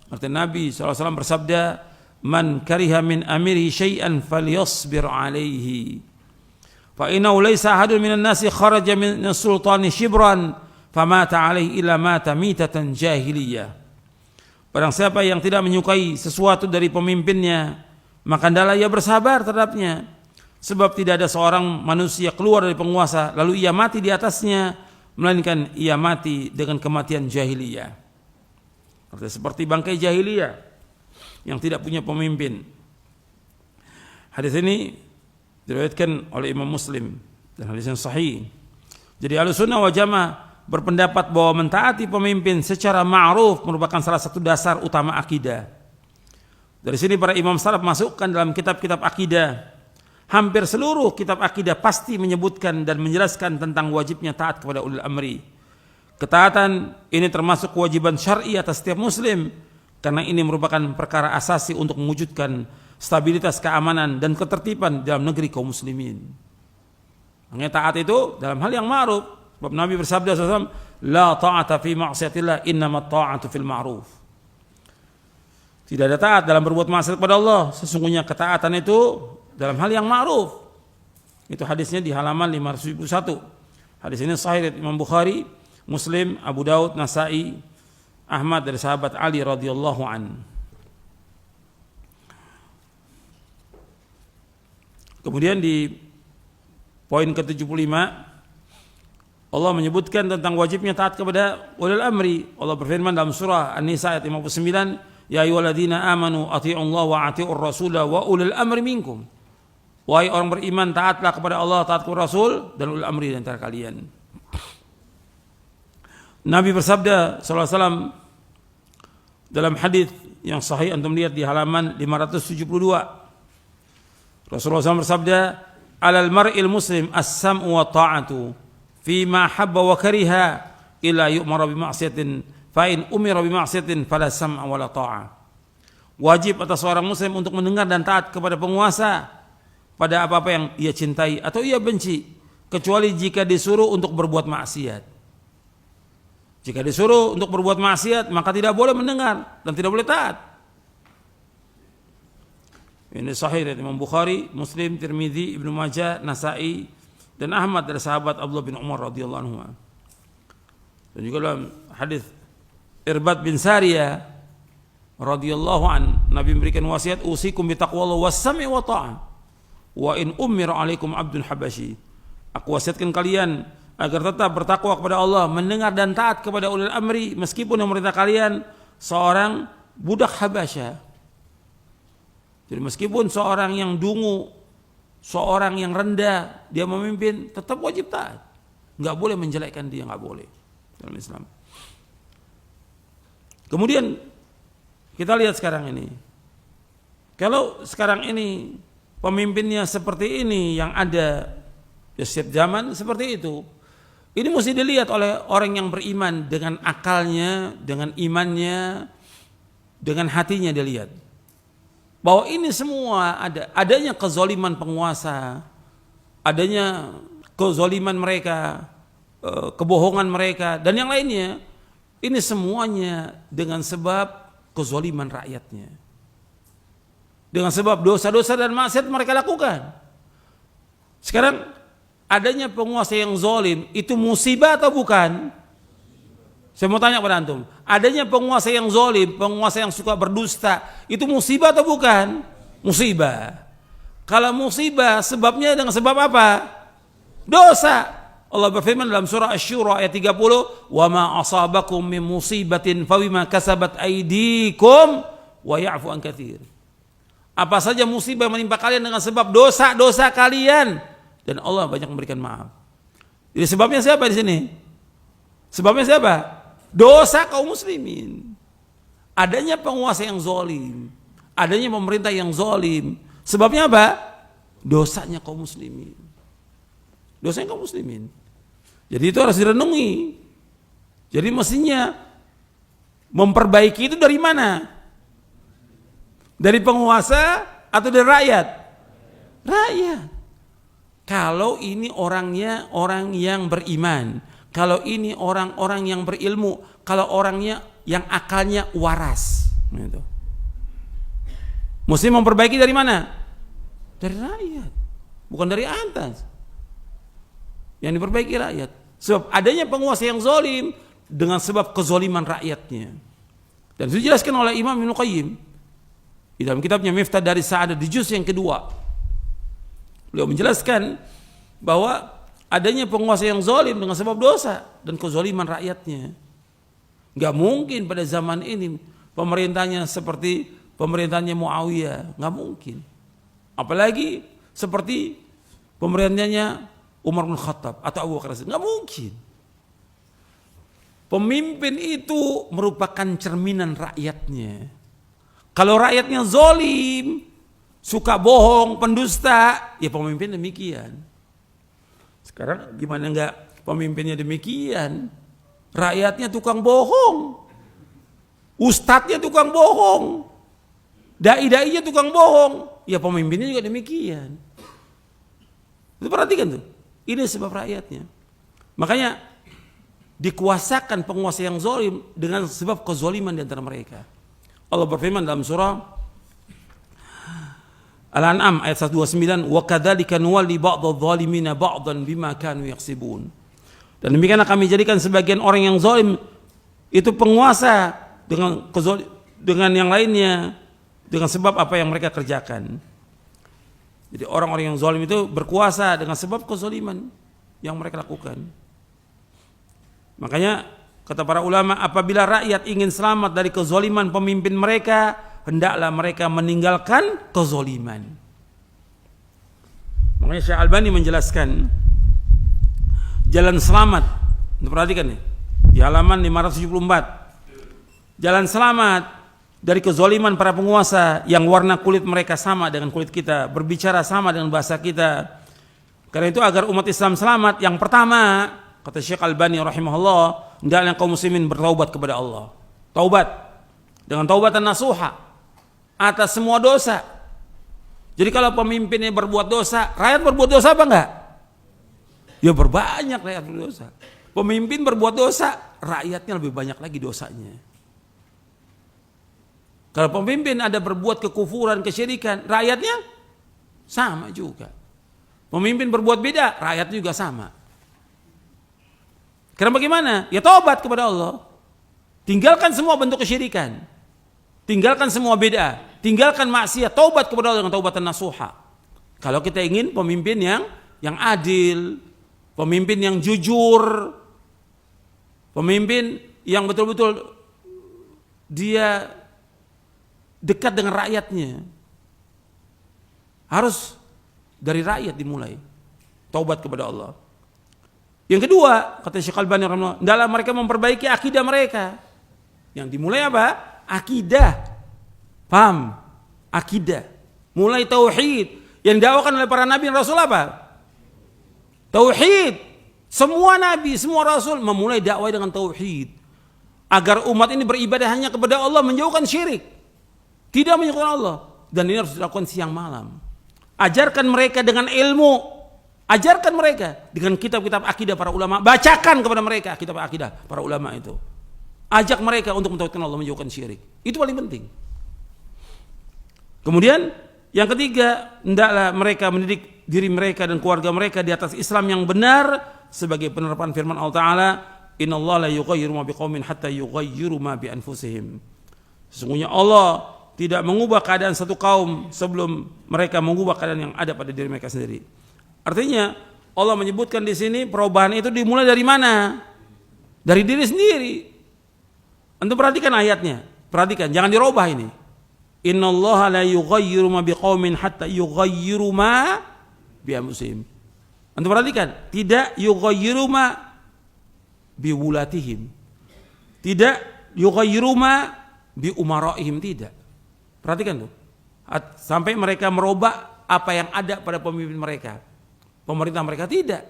artinya Nabi sallallahu alaihi wasallam bersabda, "Man kariha min amiri syai'an falyasbir alaihi. Fa innahu laysa ahadun minan nasi kharaja min sultani shibran famata alaihi illa mata mitatan jahiliyah." Barang siapa yang tidak menyukai sesuatu dari pemimpinnya, maka hendaklah ia bersabar terhadapnya. Sebab tidak ada seorang manusia keluar dari penguasa lalu ia mati di atasnya, melainkan ia mati dengan kematian jahiliyah. Artinya seperti bangkai jahiliyah yang tidak punya pemimpin. Hadis ini diriwayatkan oleh Imam Muslim dan hadis yang sahih. Jadi Ahlussunnah wal Jamaah berpendapat bahwa mentaati pemimpin secara ma'ruf merupakan salah satu dasar utama akidah. Dari sini para imam salaf masukkan dalam kitab-kitab akidah. Hampir seluruh kitab akidah pasti menyebutkan dan menjelaskan tentang wajibnya taat kepada ulil amri. Ketaatan ini termasuk kewajiban syar'i atas setiap muslim, karena ini merupakan perkara asasi untuk mewujudkan stabilitas keamanan dan ketertiban dalam negeri kaum muslimin. Hanya taat itu dalam hal yang ma'ruf. Sebab Nabi bersabda SAW, "La ta'ata fi ma'siyatillah, innamat ta'atu fil ma'ruf." Tidak ada taat dalam berbuat maksiat kepada Allah, sesungguhnya ketaatan itu dalam hal yang ma'ruf. Itu hadisnya di halaman 571. Hadis ini sahih Imam Bukhari, Muslim, Abu Daud, Nasai, Ahmad dari sahabat Ali radhiyallahu an. Kemudian di poin ke-75 Allah menyebutkan tentang wajibnya taat kepada ulil amri. Allah berfirman dalam surah An-Nisa ayat 59, "Ya ayyuhalladzina amanu athi'ullaha wa athi'ur rasula wa ulil amri minkum." Wahai orang beriman, taatlah kepada Allah, taat kepada Rasul dan ulil amri di antara kalian. Nabi bersabda sallallahu alaihi wasallam dalam hadis yang sahih, antum lihat di halaman 572. Rasulullah SAW bersabda, "Alal mar'il muslim as-sam'u wa ta'atu fima habba wa kariha illa yu'mara bi ma'siyatin fa in umira bi ma'siyatin fala sam'a wala ta'ah." Wajib atas seorang muslim untuk mendengar dan taat kepada penguasa pada apa-apa yang ia cintai atau ia benci, kecuali jika disuruh untuk berbuat maksiat. Jika disuruh untuk berbuat maksiat, maka tidak boleh mendengar dan tidak boleh taat. Ini sahih dari Imam Bukhari, Muslim, Tirmidzi, Ibnu Majah, Nasai dan Ahmad dari sahabat Abdullah bin Umar radhiyallahu anhu. Dan juga dalam hadis Irbad bin Sariyah radhiyallahu an, Nabi memberikan wasiat, "Usikum bi taqwallahi was-sam'i wa ta'ah wa in ummira 'alaikum 'abdun habasyi." Aku wasiatkan kalian agar tetap bertakwa kepada Allah, mendengar dan taat kepada ulil amri, meskipun yang memerintah kalian seorang budak Habasyah. Jadi meskipun seorang yang dungu, seorang yang rendah, dia memimpin, tetap wajib taat. Enggak boleh menjelekkan dia, enggak boleh dalam Islam. Kemudian kita lihat sekarang ini, Kalau sekarang ini pemimpinnya seperti ini yang ada di setiap zaman seperti itu, ini mesti dilihat oleh orang yang beriman dengan akalnya, dengan imannya, dengan hatinya dia lihat. Bahwa ini semua adanya kezaliman penguasa, adanya kezaliman mereka, kebohongan mereka dan yang lainnya. Ini semuanya dengan sebab kezaliman rakyatnya. Dengan sebab dosa-dosa dan maksiat mereka lakukan. Sekarang adanya penguasa yang zalim itu musibah atau bukan? Saya mau tanya pada antum, adanya penguasa yang zalim, penguasa yang suka berdusta, itu musibah atau bukan? Musibah. Kalau musibah sebabnya dengan sebab apa? Dosa. Allah berfirman dalam surah Asy-Syura ayat 30, "Wa ma asabakum min musibatin fabima kasabat aydikum wa ya'fu an katsir." Apa saja musibah yang menimpa kalian dengan sebab dosa-dosa kalian dan Allah banyak memberikan maaf. Jadi sebabnya siapa di sini? Sebabnya siapa? Dosa kaum muslimin. Adanya penguasa yang zalim, adanya pemerintah yang zalim. Sebabnya apa? Dosanya kaum muslimin. Dosanya kaum muslimin. Jadi itu harus direnungi. Jadi mestinya memperbaiki itu dari mana? Dari penguasa atau dari rakyat? Rakyat. Kalau ini orangnya orang yang beriman, kalau ini orang-orang yang berilmu, kalau orangnya yang akalnya waras, gitu. Mesti memperbaiki dari mana? Dari rakyat, bukan dari atas. Yang diperbaiki rakyat. Sebab adanya penguasa yang zalim dengan sebab kezaliman rakyatnya. Dan itu dijelaskan oleh Imam Ibnu Qayyim di dalam kitabnya Miftah dari Sa'adah di juz yang kedua. Beliau menjelaskan bahwa adanya penguasa yang zalim dengan sebab dosa dan kezaliman rakyatnya. Enggak mungkin pada zaman ini pemerintahnya seperti pemerintahnya Muawiyah, enggak mungkin. Apalagi seperti pemerintahnya Umar bin Khattab atau Abu Bakar, enggak mungkin. Pemimpin itu merupakan cerminan rakyatnya. Kalau rakyatnya zalim, suka bohong, pendusta, ya pemimpin demikian. Sekarang gimana enggak pemimpinnya demikian? Rakyatnya tukang bohong, ustadznya tukang bohong, dai-dainya tukang bohong, ya pemimpinnya juga demikian. Itu perhatikan tuh, ini sebab rakyatnya. Makanya dikuasakan penguasa yang zalim dengan sebab kezaliman di antara mereka. Allah berfirman dalam surah Al-An'am ayat 129, "Wa kadzalika nuwalli ba'dadh-dhalimina ba'dhan bima kanu yaksibun." Dan demikianlah kami jadikan sebagian orang yang zalim itu penguasa dengan yang lainnya dengan sebab apa yang mereka kerjakan. Jadi orang-orang yang zalim itu berkuasa dengan sebab kezaliman yang mereka lakukan. Makanya kata para ulama, apabila rakyat ingin selamat dari kezaliman pemimpin mereka, hendaklah mereka meninggalkan kezaliman. Makanya Syekh Albani menjelaskan jalan selamat. Perhatikan nih, di halaman 574. Jalan selamat dari kezaliman para penguasa yang warna kulit mereka sama dengan kulit kita, berbicara sama dengan bahasa kita. Karena itu agar umat Islam selamat, yang pertama, kata Syekh Albani rahimahullah, hendaknya kaum muslimin bertaubat kepada Allah. Taubat dengan taubatan nasuha atas semua dosa. Jadi kalau pemimpinnya berbuat dosa, rakyat berbuat dosa apa enggak? Ya berbanyak rakyat berdosa. Pemimpin berbuat dosa, rakyatnya lebih banyak lagi dosanya. Kalau pemimpin ada berbuat kekufuran, kesyirikan, rakyatnya sama juga. Pemimpin berbuat beda, rakyat juga sama. Karena bagaimana? Ya taubat kepada Allah. Tinggalkan semua bentuk kesyirikan. Tinggalkan semua bid'ah. Tinggalkan maksiat. Taubat kepada Allah dengan taubatan nasuha. Kalau kita ingin pemimpin yang adil, pemimpin yang jujur, pemimpin yang betul-betul dia dekat dengan rakyatnya. Harus dari rakyat dimulai. Taubat kepada Allah. Yang kedua, kata Syekh Albani rahimahullah, dalam mereka memperbaiki akidah mereka. Yang dimulai apa? Akidah. Paham? Akidah. Mulai tauhid. Yang didakwakan oleh para nabi dan rasul apa? Tauhid. Semua nabi, semua rasul memulai dakwah dengan tauhid. Agar umat ini beribadah hanya kepada Allah, menjauhkan syirik. Tidak menyekutukan Allah. Dan ini harus dilakukan siang malam. Ajarkan mereka dengan ilmu. Ajarkan mereka dengan kitab-kitab akidah para ulama. Bacakan kepada mereka kitab akidah para ulama itu. Ajak mereka untuk mentauhidkan Allah, menjauhkan syirik. Itu paling penting. Kemudian yang ketiga, hendaklah mereka mendidik diri mereka dan keluarga mereka di atas Islam yang benar sebagai penerapan firman Allah Ta'ala, innallaha la yughayyiru ma biqaumin hatta yughayyiru ma bi anfusihim. Sesungguhnya Allah tidak mengubah keadaan satu kaum sebelum mereka mengubah keadaan yang ada pada diri mereka sendiri. Artinya Allah menyebutkan di sini perubahan itu dimulai dari mana? Dari diri sendiri. Antum perhatikan ayatnya, perhatikan, jangan dirubah ini. Innallaha la yughayyiru ma biqaumin hatta yughayyiru ma bi anfusihim. Antum perhatikan, tidak yughayyiru ma bi wulatihim. Tidak yughayyiru ma bi umaraihim, tidak. Perhatikan tuh. Sampai mereka merubah apa yang ada pada pemimpin mereka. Pemerintah mereka tidak.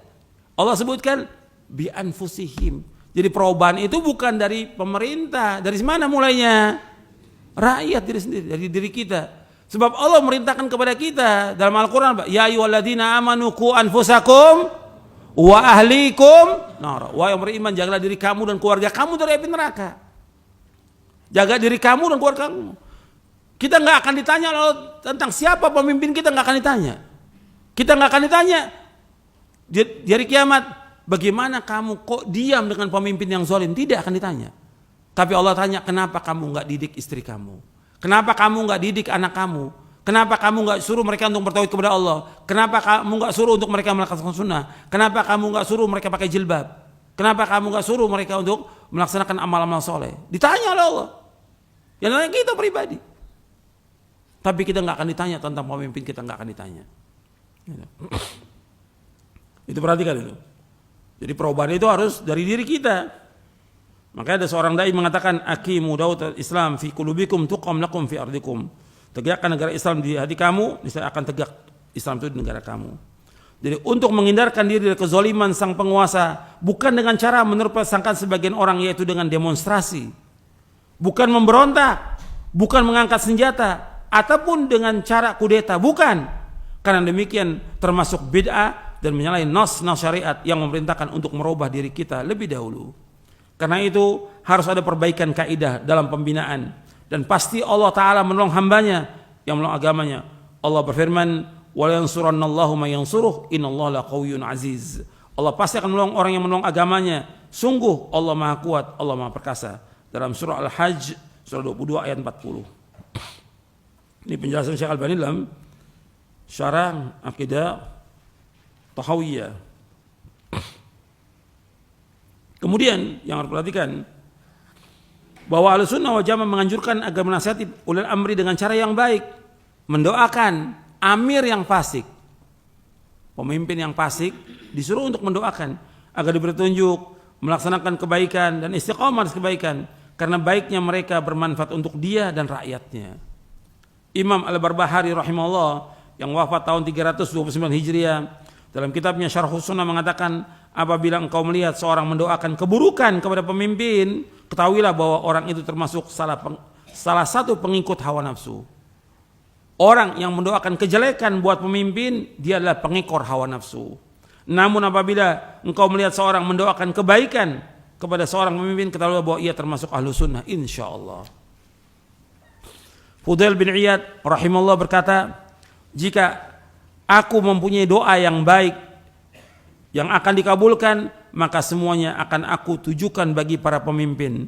Allah sebutkan bi anfusihim. Jadi perubahan itu bukan dari pemerintah. Dari mana mulainya? Rakyat diri sendiri, dari diri kita. Sebab Allah merintahkan kepada kita dalam Al-Quran, ya ayyuhalladzina amanu qu anfusakum wa ahlikum nar. Wahai yang beriman, jagalah diri kamu dan keluarga kamu dari api neraka. Jaga diri kamu dan keluarga kamu. Kita nggak akan ditanya tentang siapa pemimpin kita, nggak akan ditanya. Kita nggak akan ditanya di hari kiamat, bagaimana kamu kok diam dengan pemimpin yang zalim? Tidak akan ditanya. Tapi Allah tanya, kenapa kamu nggak didik istri kamu? Kenapa kamu nggak didik anak kamu? Kenapa kamu nggak suruh mereka untuk bertauhid kepada Allah? Kenapa kamu nggak suruh untuk mereka melaksanakan sunnah? Kenapa kamu nggak suruh mereka pakai jilbab? Kenapa kamu nggak suruh mereka untuk melaksanakan amal-amal soleh? Ditanya oleh Allah. Yang lain kita pribadi. Tapi kita nggak akan ditanya tentang pemimpin kita, nggak akan ditanya. Itu perhatikan itu. Jadi perubahan itu harus dari diri kita. Makanya ada seorang dai mengatakan, aqimu daulat Islam fi qulubikum tuqam lakum fi ardikum. Tegakkan negara Islam di hati kamu, niscaya akan tegak Islam itu di negara kamu. Jadi untuk menghindarkan diri dari kezaliman sang penguasa, bukan dengan cara menurut sangkaan sebagian orang, yaitu dengan demonstrasi, bukan memberontak, bukan mengangkat senjata, ataupun dengan cara kudeta, bukan. Karena demikian termasuk bid'ah dan menyalahi nas syariat yang memerintahkan untuk merubah diri kita lebih dahulu. Karena itu harus ada perbaikan kaidah dalam pembinaan, dan pasti Allah Ta'ala menolong hambanya yang menolong agamanya. Allah berfirman, wa yansurannallahu may yansuruh innallaha laqawiyyun aziz. Allah pasti akan menolong orang yang menolong agamanya. Sungguh Allah Maha Kuat, Allah Maha Perkasa. Dalam surah Al-Hajj surah 22 ayat 40. Ini penjelasan Syekh Albani dalam Syarah Aqidah Tahawiyah. Kemudian yang harus perhatikan bahwa Ahlussunnah wal Jamaah menganjurkan agar menasihati ulil amri dengan cara yang baik, mendoakan amir yang fasik, pemimpin yang fasik disuruh untuk mendoakan agar diberi petunjuk, melaksanakan kebaikan dan istiqomah atas kebaikan, karena baiknya mereka bermanfaat untuk dia dan rakyatnya. Imam Al-Barbahari rahimahullah yang wafat tahun 329 Hijriah dalam kitabnya Syarhus Sunnah mengatakan, apabila engkau melihat seorang mendoakan keburukan kepada pemimpin, ketahuilah bahwa orang itu termasuk salah satu pengikut hawa nafsu. Orang yang mendoakan kejelekan buat pemimpin, dia adalah pengekor hawa nafsu. Namun apabila engkau melihat seorang mendoakan kebaikan kepada seorang pemimpin, ketahuilah bahwa ia termasuk ahlu sunnah, insyaallah. Fudail bin Iyad rahimahullah berkata, jika aku mempunyai doa yang baik yang akan dikabulkan, maka semuanya akan aku tujukan bagi para pemimpin.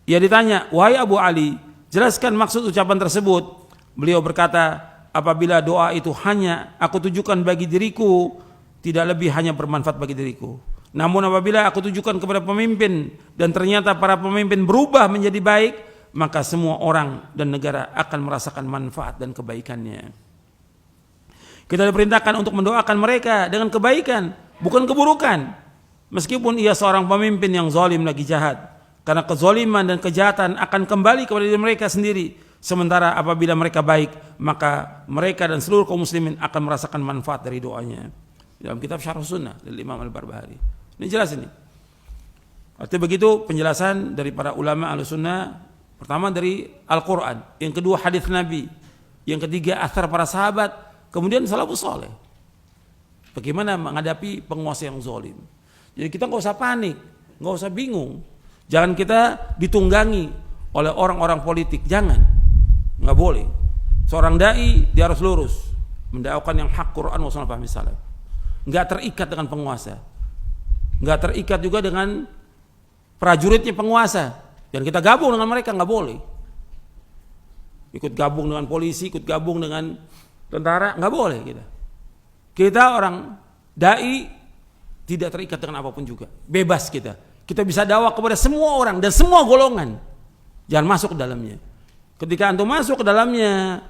Ia ditanya, wahai Abu Ali, jelaskan maksud ucapan tersebut. Beliau berkata, apabila doa itu hanya aku tujukan bagi diriku, tidak lebih hanya bermanfaat bagi diriku. Namun apabila aku tujukan kepada pemimpin dan ternyata para pemimpin berubah menjadi baik, maka semua orang dan negara akan merasakan manfaat dan kebaikannya. Kita diperintahkan untuk mendoakan mereka dengan kebaikan, bukan keburukan. Meskipun ia seorang pemimpin yang zalim lagi jahat. Karena kezaliman dan kejahatan akan kembali kepada diri mereka sendiri. Sementara apabila mereka baik, maka mereka dan seluruh kaum muslimin akan merasakan manfaat dari doanya. Dalam kitab Syarh Sunnah dari Imam Al-Barbahari. Ini jelas ini. Artinya begitu penjelasan dari para ulama Ahlussunnah. Pertama dari Al-Quran, yang kedua hadis Nabi, yang ketiga athar para sahabat, kemudian salafus saleh. Bagaimana menghadapi penguasa yang zalim. Jadi kita nggak usah panik, nggak usah bingung. Jangan kita ditunggangi oleh orang-orang politik, jangan. Nggak boleh. Seorang dai dia harus lurus, mendakwakan yang hak Quran wa sunnah fahmi salaf. Nggak terikat dengan penguasa, nggak terikat juga dengan prajuritnya penguasa. Dan kita gabung dengan mereka, nggak boleh. Ikut gabung dengan polisi, ikut gabung dengan tentara, nggak boleh kita. Kita orang dai tidak terikat dengan apapun juga, bebas kita. Kita bisa dakwah kepada semua orang dan semua golongan. Jangan masuk ke dalamnya. Ketika antum masuk ke dalamnya,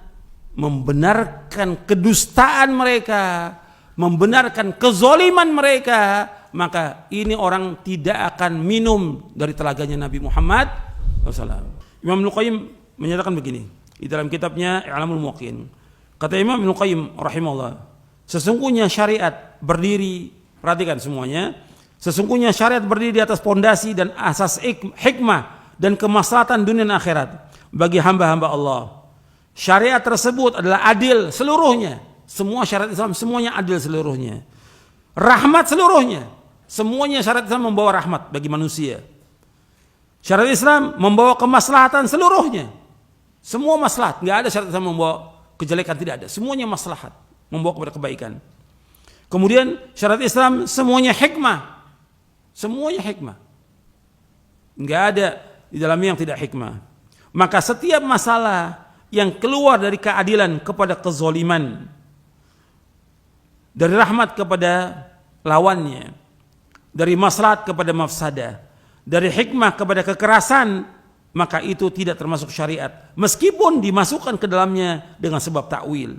membenarkan kedustaan mereka, membenarkan kezoliman mereka, maka ini orang tidak akan minum dari telaganya Nabi Muhammad SAW. Imam Ibnu Qayyim menyatakan begini di dalam kitabnya I'lamul Muwaqqi'in. Kata Imam Ibnu Qayyim rahimahullah, sesungguhnya syariat berdiri, perhatikan semuanya, sesungguhnya syariat berdiri di atas pondasi dan asas hikmah dan kemaslahatan dunia dan akhirat bagi hamba-hamba Allah. Syariat tersebut adalah adil seluruhnya. Semua syariat Islam semuanya adil seluruhnya. Rahmat seluruhnya. Semuanya syariat Islam membawa rahmat bagi manusia. Syariat Islam membawa kemaslahatan seluruhnya. Semua maslahat, enggak ada syariat Islam membawa kejelekan, tidak ada. Semuanya maslahat, membawa kepada kebaikan. Kemudian syariat Islam semuanya hikmah. Semuanya hikmah. Enggak ada di dalamnya yang tidak hikmah. Maka setiap masalah yang keluar dari keadilan kepada kezoliman, dari rahmat kepada lawannya, dari maslahat kepada mafsadah, dari hikmah kepada kekerasan, maka itu tidak termasuk syariat, meskipun dimasukkan ke dalamnya dengan sebab takwil.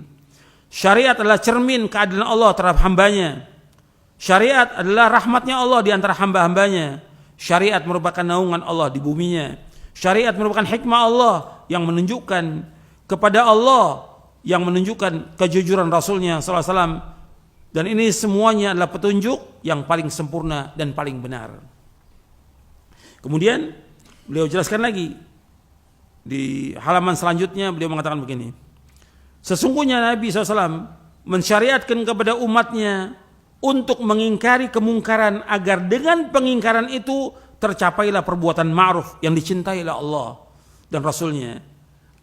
Syariat adalah cermin keadilan Allah terhadap hambanya. Syariat adalah rahmatnya Allah di antara hamba-hambanya. Syariat merupakan naungan Allah di buminya. Syariat merupakan hikmah Allah yang menunjukkan kepada Allah, yang menunjukkan kejujuran Rasulnya SAW. Dan ini semuanya adalah petunjuk yang paling sempurna dan paling benar. Kemudian beliau jelaskan lagi di halaman selanjutnya, beliau mengatakan begini, sesungguhnya Nabi SAW mensyariatkan kepada umatnya untuk mengingkari kemungkaran agar dengan pengingkaran itu tercapailah perbuatan ma'ruf yang dicintai oleh Allah dan Rasulnya.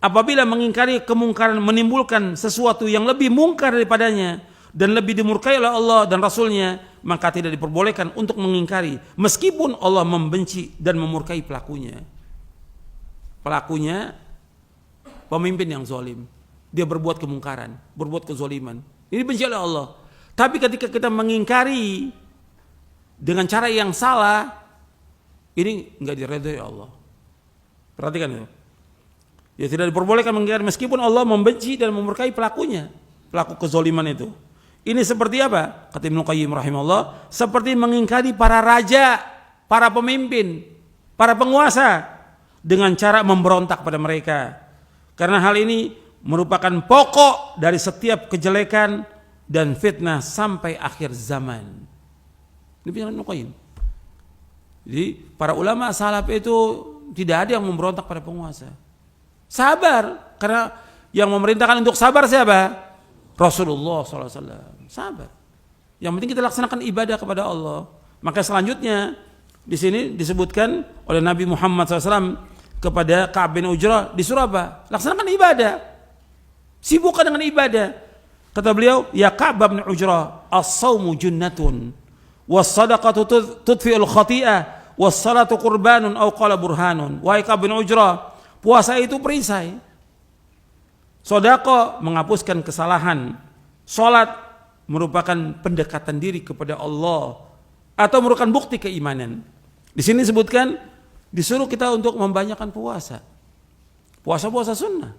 Apabila mengingkari kemungkaran menimbulkan sesuatu yang lebih mungkar daripadanya dan lebih dimurkai oleh Allah dan Rasulnya, maka tidak diperbolehkan untuk mengingkari meskipun Allah membenci dan memurkai pelakunya. Pelakunya pemimpin yang zalim, dia berbuat kemungkaran, berbuat kezaliman, ini benci oleh Allah. Tapi ketika kita mengingkari dengan cara yang salah, ini enggak diridhai Allah. Perhatikan itu. Ya, tidak diperbolehkan mengingkari meskipun Allah membenci dan memurkai pelakunya, pelaku kezaliman itu. Ini seperti apa? Kata Ibnu Qayyim rahimahullah, seperti mengingkari para raja, para pemimpin, para penguasa dengan cara memberontak pada mereka. Karena hal ini merupakan pokok dari setiap kejelekan dan fitnah sampai akhir zaman. Ini penjelasan Ibnu Qayyim. Jadi para ulama salaf itu tidak ada yang memberontak pada penguasa. Sabar, karena yang memerintahkan untuk sabar siapa? Rasulullah SAW. Sabar. Yang penting kita laksanakan ibadah kepada Allah. Maka selanjutnya di sini disebutkan oleh Nabi Muhammad SAW kepada Ka'ab bin Ujrah, disuruh apa? Laksanakan ibadah. Sibukkan dengan ibadah. Kata beliau, ya Ka'ab bin Ujrah, as-sawmu junnatun, was-sadaqatu tudfi'ul khati'ah, was-salatu qurbanun aw qala burhanun. Wahai Ka'ab bin Ujrah, puasa itu perisai. Sedekah menghapuskan kesalahan. Salat merupakan pendekatan diri kepada Allah atau merupakan bukti keimanan. Di sini disebutkan disuruh kita untuk membanyakkan puasa. Puasa-puasa sunnah.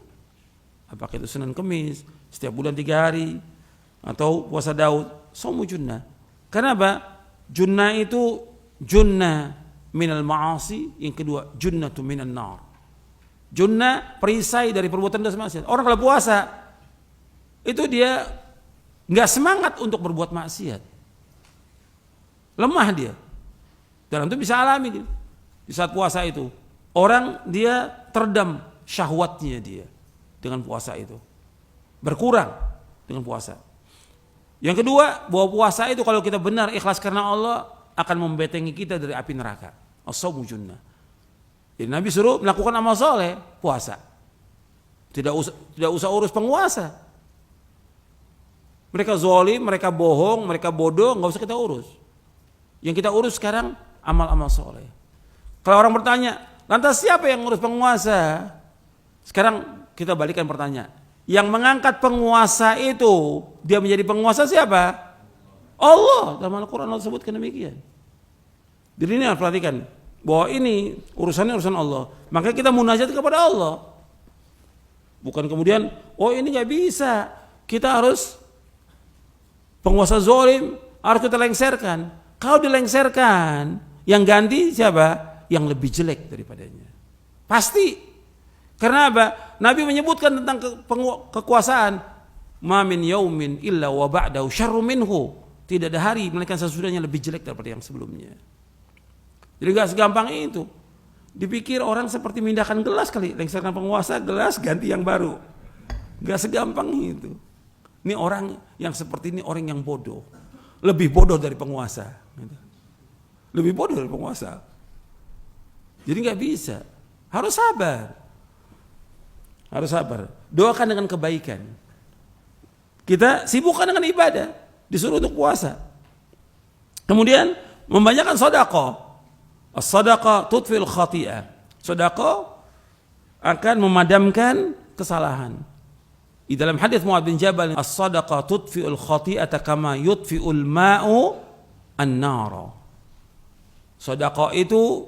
Apakah itu Senin Kemis, setiap bulan 3 hari, atau puasa Daud, saumu junnah. Karena apa? Junnah itu junnah minal ma'asi, yang kedua junnatu minan nar. Junnah, perisai dari perbuatan dosa maksiat. Orang kalau puasa itu dia nggak semangat untuk berbuat maksiat, lemah dia. Dan itu bisa alami dia. Di saat puasa itu orang dia teredam syahwatnya dia dengan puasa itu, berkurang dengan puasa. Yang kedua, bahwa puasa itu kalau kita benar ikhlas karena Allah akan membetengi kita dari api neraka. As-shaumu junnah. Jadi Nabi suruh melakukan amal soleh, puasa. Tidak usah urus penguasa. Mereka zalim, mereka bohong, mereka bodoh, nggak usah kita urus. Yang kita urus sekarang amal-amal soleh. Kalau orang bertanya, lantas siapa yang urus penguasa? Sekarang kita balikan pertanyaan. Yang mengangkat penguasa itu, dia menjadi penguasa siapa? Allah. Dalam Al-Quran Allah sebutkan demikian. Jadi ini harus perhatikan bahwa ini urusannya urusan Allah. Maka kita munajat kepada Allah. Bukan kemudian, oh ini nggak bisa, kita harus penguasa zalim harus kita lengserkan. Kalau dilengserkan, yang ganti siapa? Yang lebih jelek daripadanya. Pasti. Karena apa? Nabi menyebutkan tentang kekuasaan. Ma min yaumin illa wa ba'dahu syarrun minhu. Tidak ada hari melainkan sesudahnya lebih jelek daripada yang sebelumnya. Jadi gak segampang itu. Dipikir orang seperti memindahkan gelas kali. Lengserkan penguasa, gelas ganti yang baru. Gak segampang itu. Ini orang yang seperti ini orang yang bodoh. Lebih bodoh dari penguasa. Lebih bodoh dari penguasa. Jadi gak bisa. Harus sabar. Harus sabar. Doakan dengan kebaikan. Kita sibukkan dengan ibadah. Disuruh untuk puasa. Kemudian membanyakkan sedekah. As-sadaqah tudfil khati'ah. Sedekah akan memadamkan kesalahan. Di dalam hadis Muadz bin Jabal, as-sadaqah tudfi'ul khati'ata kama yudfi'ul ma'u an-nar. Sedekah itu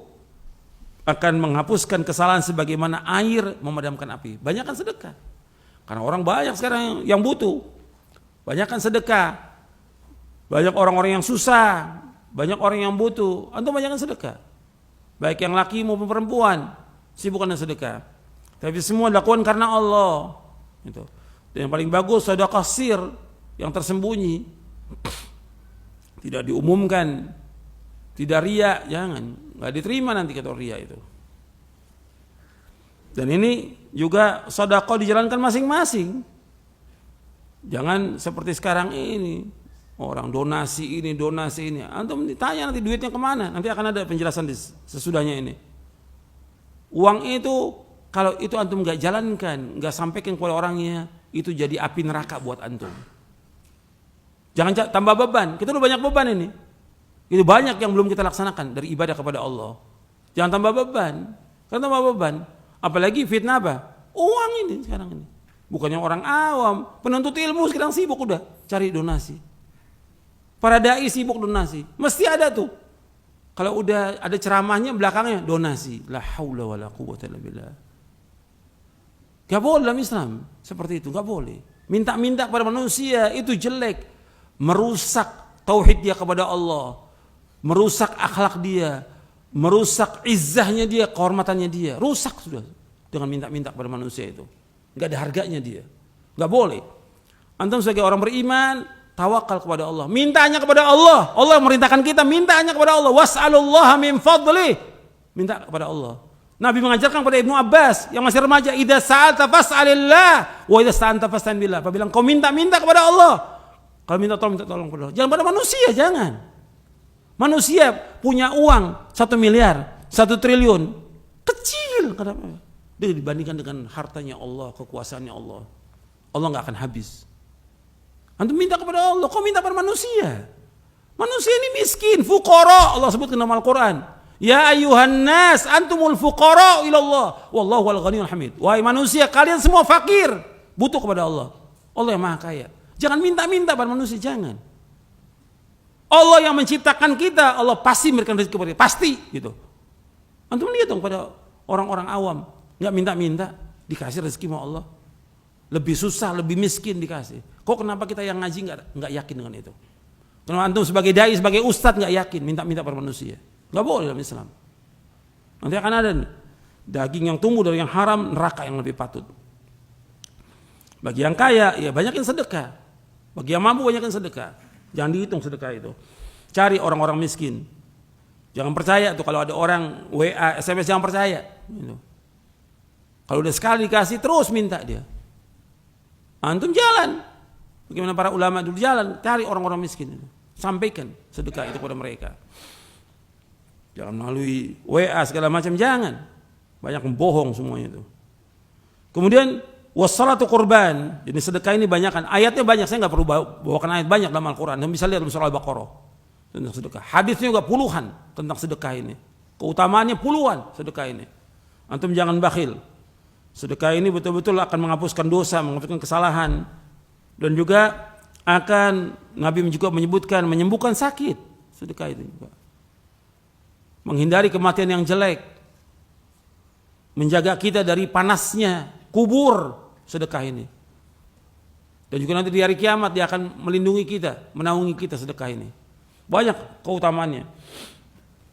akan menghapuskan kesalahan sebagaimana air memadamkan api. Banyakkan sedekah. Karena orang banyak sekarang yang butuh. Banyakkan sedekah. Banyak orang-orang yang susah, banyak orang yang butuh. Antum banyakkan sedekah. Baik yang laki maupun perempuan, sibukkan dengan sedekah. Tapi semua dilakukan karena Allah. Gitu. Dan yang paling bagus sedekah sir, yang tersembunyi. Tidak diumumkan, tidak riya, jangan. Nggak diterima nanti kata ria itu. Dan ini juga sedekah dijalankan masing-masing. Jangan seperti sekarang ini orang donasi ini, donasi ini. Antum ditanya nanti duitnya kemana? Nanti akan ada penjelasan sesudahnya ini. Uang itu kalau itu antum nggak jalankan, nggak sampaikan kepada orangnya, itu jadi api neraka buat antum. Jangan tambah beban. Kita udah banyak beban ini. Itu banyak yang belum kita laksanakan dari ibadah kepada Allah. Jangan tambah beban. Karena tambah beban, apalagi fitnah apa? Uang ini sekarang ini. Bukannya orang awam, penuntut ilmu sekarang sibuk udah cari donasi. Para dai sibuk donasi. Mesti ada tuh. Kalau udah ada ceramahnya belakangnya donasi. La haula wala quwwata illa billah. Gak boleh dalam Islam seperti itu, gak boleh. Minta-minta kepada manusia itu jelek, merusak tauhid dia kepada Allah. Merusak akhlak dia, merusak izzahnya dia, kehormatannya dia, rusak sudah dengan minta-minta kepada manusia itu. Enggak ada harganya dia. Enggak boleh. Antum sebagai orang beriman, tawakal kepada Allah. Mintanya kepada Allah. Allah merintahkan kita mintanya kepada Allah. Was'alullaha min fadli. Minta kepada Allah. Nabi mengajarkan kepada Ibnu Abbas yang masih remaja, idza sa'alta fas'alillah wa idza sta'anta fasta'in billah. Apabila engkau minta para Allah. Kalau minta tolong kepada Allah. Jangan pada manusia, jangan. Manusia punya uang 1 miliar, 1 triliun, kecil kenapa? Dia dibandingkan dengan hartanya Allah, kekuasaannya Allah. Allah nggak akan habis. Antum minta kepada Allah, kau minta pada manusia. Manusia ini miskin, fuqara. Allah sebutkan dalam Al-Quran. Ya ayuhan nas, antumul fuqara ilallah. Wallahu wal ghaniyul hamid. Wahai manusia, kalian semua fakir, butuh kepada Allah. Allah yang maha kaya. Jangan minta-minta pada manusia, jangan. Allah yang menciptakan kita, Allah pasti memberikan rezeki kepada kita, pasti gitu. Antum lihat dong pada orang-orang awam, nggak minta-minta, dikasih rezeki sama Allah. Lebih susah, lebih miskin dikasih. Kok kenapa kita yang ngaji nggak yakin dengan itu? Kenapa antum sebagai dai, sebagai ustadz nggak yakin minta-minta pada manusia? Nggak boleh dalam Islam. Nanti akan ada nih. Daging yang tumbuh dari yang haram, neraka yang lebih patut. Bagi yang kaya, ya banyakin sedekah. Bagi yang mampu, banyakin sedekah. Jangan dihitung sedekah itu. Cari orang-orang miskin. Jangan percaya tuh kalau ada orang WA, SMS, jangan percaya. Gitu. Kalau udah sekali dikasih, terus minta dia. Antum jalan. Bagaimana para ulama dulu jalan, cari orang-orang miskin itu. Sampaikan sedekah itu kepada mereka. Jangan melalui WA segala macam, jangan. Banyak bohong semuanya itu. Kemudian wassalatu qurban. Jadi sedekah ini banyak kan. Ayatnya banyak, saya nggak perlu bawakan ayat banyak dalam Al-Quran. Anda bisa lihat dalam surah Al-Baqarah tentang sedekah. Hadisnya juga puluhan tentang sedekah ini. Keutamaannya puluhan sedekah ini. Antum jangan bakhil. Sedekah ini betul-betul akan menghapuskan dosa, menghapuskan kesalahan, dan juga akan, Nabi juga menyebutkan, menyembuhkan sakit. Sedekah itu juga menghindari kematian yang jelek, menjaga kita dari panasnya kubur, sedekah ini. Dan juga nanti di hari kiamat dia akan melindungi kita, menaungi kita, sedekah ini. Banyak keutamaannya.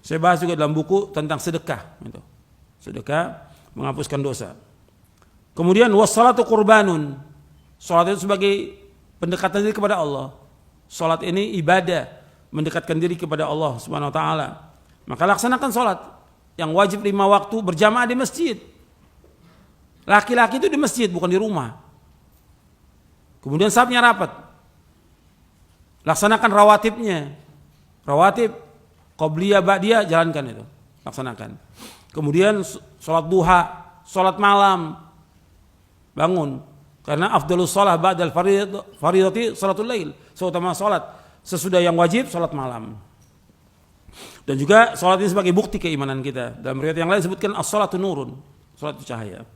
Saya bahas juga dalam buku tentang sedekah. Sedekah menghapuskan dosa. Kemudian wassalatu qurbanun. Salat itu sebagai pendekatan diri kepada Allah. Salat ini ibadah, mendekatkan diri kepada Allah Subhanahu wa taala. Maka laksanakan salat yang wajib 5 waktu berjamaah di masjid. Laki-laki itu di masjid, bukan di rumah. Kemudian safnya rapat. Laksanakan rawatibnya. Rawatib, qobliyah, ba'diyah, jalankan itu. Laksanakan. Kemudian sholat duha, sholat malam. Bangun. Karena afdalus sholat ba'dal faridati sholatul lail. Seutama sholat sesudah yang wajib, sholat malam. Dan juga sholat ini sebagai bukti keimanan kita. Dalam riwayat yang lain disebutkan as-sholatu nurun. Sholat itu cahaya.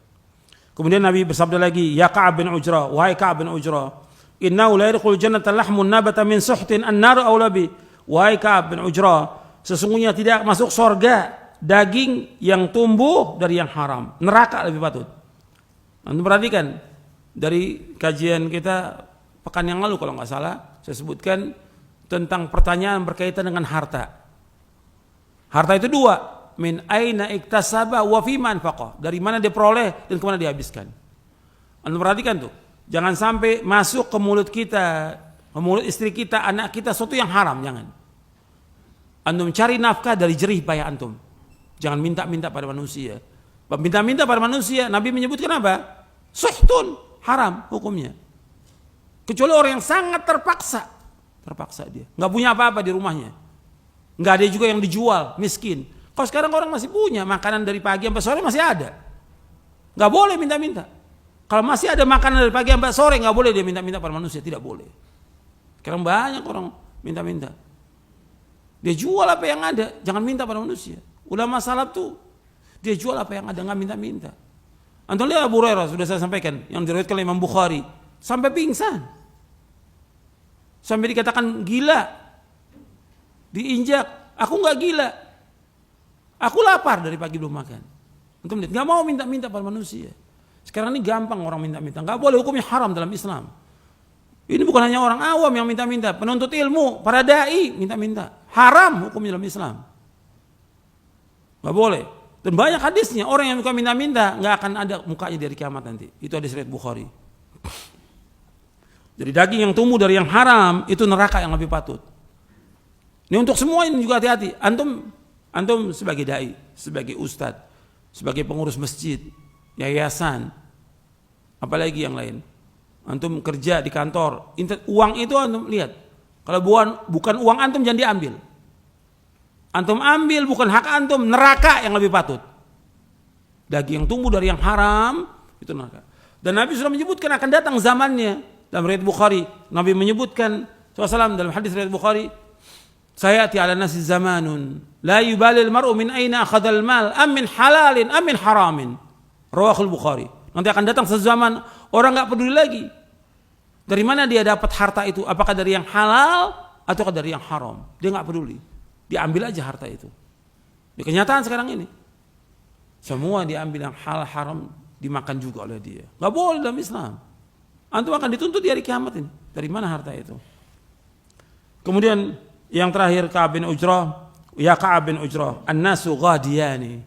Kemudian Nabi bersabda lagi, ya Ka'ab bin Ujrah, wahai Ka'ab bin Ujrah, innahu la yadkhulul jannata lahmun nabata min suhtin an-naru aula bi. Wahai Ka'ab bin Ujrah, sesungguhnya tidak masuk surga daging yang tumbuh dari yang haram. Neraka lebih patut. Anda perhatikan dari kajian kita pekan yang lalu kalau nggak salah, saya sebutkan tentang pertanyaan berkaitan dengan harta. Harta itu 2, min aina iktasaba wa fima anfaqa. Dari mana dia peroleh dan kemana dia habiskan. Anda perhatikan tuh, jangan sampai masuk ke mulut kita, ke mulut istri kita, anak kita sesuatu yang haram, jangan. Antum cari nafkah dari jerih payah antum. Jangan minta-minta pada manusia. Minta-minta pada manusia, Nabi menyebutkan apa? Suhtun, haram hukumnya. Kecuali orang yang sangat terpaksa dia, nggak punya apa-apa di rumahnya. Nggak ada juga yang dijual, miskin. Kalau sekarang orang masih punya makanan dari pagi sampai sore masih ada. Nggak boleh minta-minta. Kalau masih ada makanan dari pagi sampai sore nggak boleh dia minta-minta pada manusia, tidak boleh. Sekarang banyak orang minta-minta. Dia jual apa yang ada, jangan minta pada manusia. Ulama salaf tuh dia jual apa yang ada, nggak minta-minta. Antum lihat Abu Hurairah, sudah saya sampaikan, yang diriwayatkan oleh Imam Bukhari, sampai pingsan, sampai dikatakan gila. Diinjak, aku nggak gila, aku lapar dari pagi belum makan. Antum lihat, nggak mau minta-minta pada manusia. Sekarang ini gampang orang minta-minta, nggak boleh, hukumnya haram dalam Islam. Ini bukan hanya orang awam yang minta-minta, penuntut ilmu, para dai minta-minta, haram hukumnya dalam Islam. Nggak boleh. Dan banyak hadisnya, orang yang suka minta-minta nggak akan ada mukanya dari kiamat nanti. Itu hadis riwayat Bukhari. Jadi daging yang tumbuh dari yang haram itu neraka yang lebih patut. Ini untuk semua ini juga hati-hati. Antum sebagai dai, sebagai ustadz, sebagai pengurus masjid, yayasan, apalagi yang lain. Antum kerja di kantor, uang itu antum lihat. Kalau bukan uang antum jangan diambil. Antum ambil bukan hak antum, neraka yang lebih patut. Daging yang tumbuh dari yang haram itu neraka. Dan Nabi sudah menyebutkan akan datang zamannya dalam riwayat Bukhari. Nabi menyebutkan SAW dalam hadis riwayat Bukhari, sayati ala nasi zamanun la yubalil mar'u min aina akhadhal mal am min halalin am min haramin. Rawahul Bukhari. Nanti akan datang sezaman orang enggak peduli lagi dari mana dia dapat harta itu, apakah dari yang halal atau dari yang haram. Dia enggak peduli. Diambil aja harta itu. Di kenyataan sekarang ini semua diambil, yang halal haram dimakan juga oleh dia. Enggak boleh dalam Islam. Antum akan dituntut di hari kiamat ini. Dari mana harta itu? Kemudian yang terakhir Ka'ab bin Ujrah, ya Ka'ab bin Ujrah, an-nasu ghadiyani.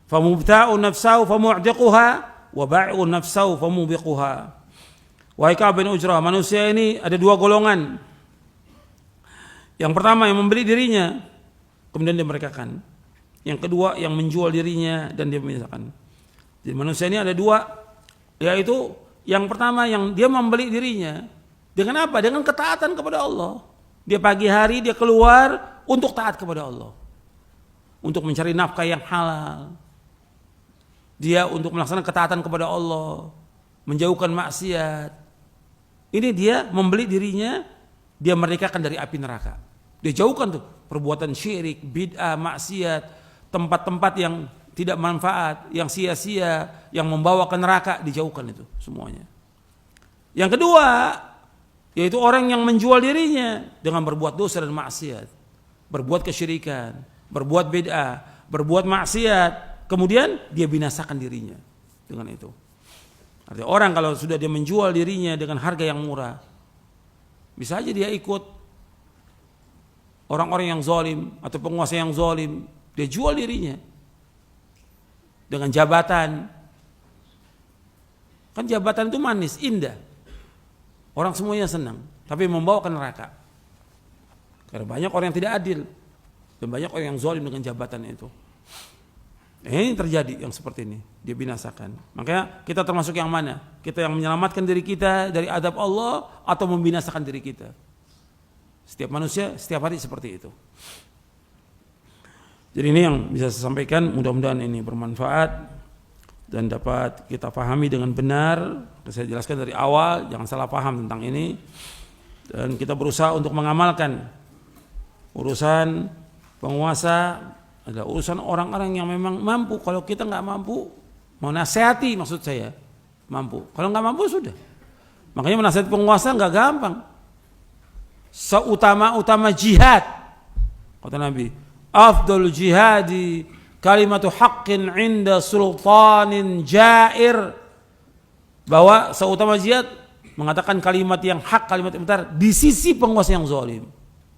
famubta'u nafsahu famu'tiquha wa ba'i'u nafsahu famubiquha. Wahai Ka'ab bin Ujrah, manusia ini ada dua golongan. Yang pertama yang membeli dirinya kemudian dia merdekakan. Yang kedua yang menjual dirinya dan dia memisahkan. Jadi manusia ini ada dua, yaitu yang pertama yang dia membeli dirinya dengan apa? Dengan ketaatan kepada Allah. Dia pagi hari dia keluar untuk taat kepada Allah, untuk mencari nafkah yang halal. Dia untuk melaksanakan ketaatan kepada Allah, menjauhkan maksiat. Ini dia membeli dirinya, dia merdekakan dari api neraka. Dia jauhkan tuh perbuatan syirik, bid'ah, maksiat, tempat-tempat yang tidak manfaat, yang sia-sia, yang membawa ke neraka, dijauhkan itu semuanya. Yang kedua, yaitu orang yang menjual dirinya dengan berbuat dosa dan maksiat, berbuat kesyirikan, berbuat bid'ah, berbuat maksiat, kemudian dia binasakan dirinya dengan itu. Artinya orang kalau sudah dia menjual dirinya dengan harga yang murah, bisa aja dia ikut orang-orang yang zalim atau penguasa yang zalim, dia jual dirinya dengan jabatan. Kan jabatan itu manis, indah, orang semuanya senang, tapi membawa ke neraka. Karena banyak orang yang tidak adil dan banyak orang yang zalim dengan jabatan itu. Ini terjadi yang seperti ini, dia binasakan. Makanya kita termasuk yang mana? Kita yang menyelamatkan diri kita dari adab Allah atau membinasakan diri kita? Setiap manusia setiap hari seperti itu. Jadi ini yang bisa saya sampaikan, mudah-mudahan ini bermanfaat dan dapat kita pahami dengan benar. Saya jelaskan dari awal, jangan salah paham tentang ini. Dan kita berusaha untuk mengamalkan urusan penguasa adalah urusan orang-orang yang memang mampu. Kalau kita nggak mampu, mau nasihati maksud saya mampu. Kalau nggak mampu sudah. Makanya menasihati penguasa nggak gampang. Seutama-utama jihad, kata Nabi, afdal jihadi kalimatu haqqin inda sultanin jair. Bahwa seutama jihad mengatakan kalimat yang hak, kalimat yang benar di sisi penguasa yang zalim.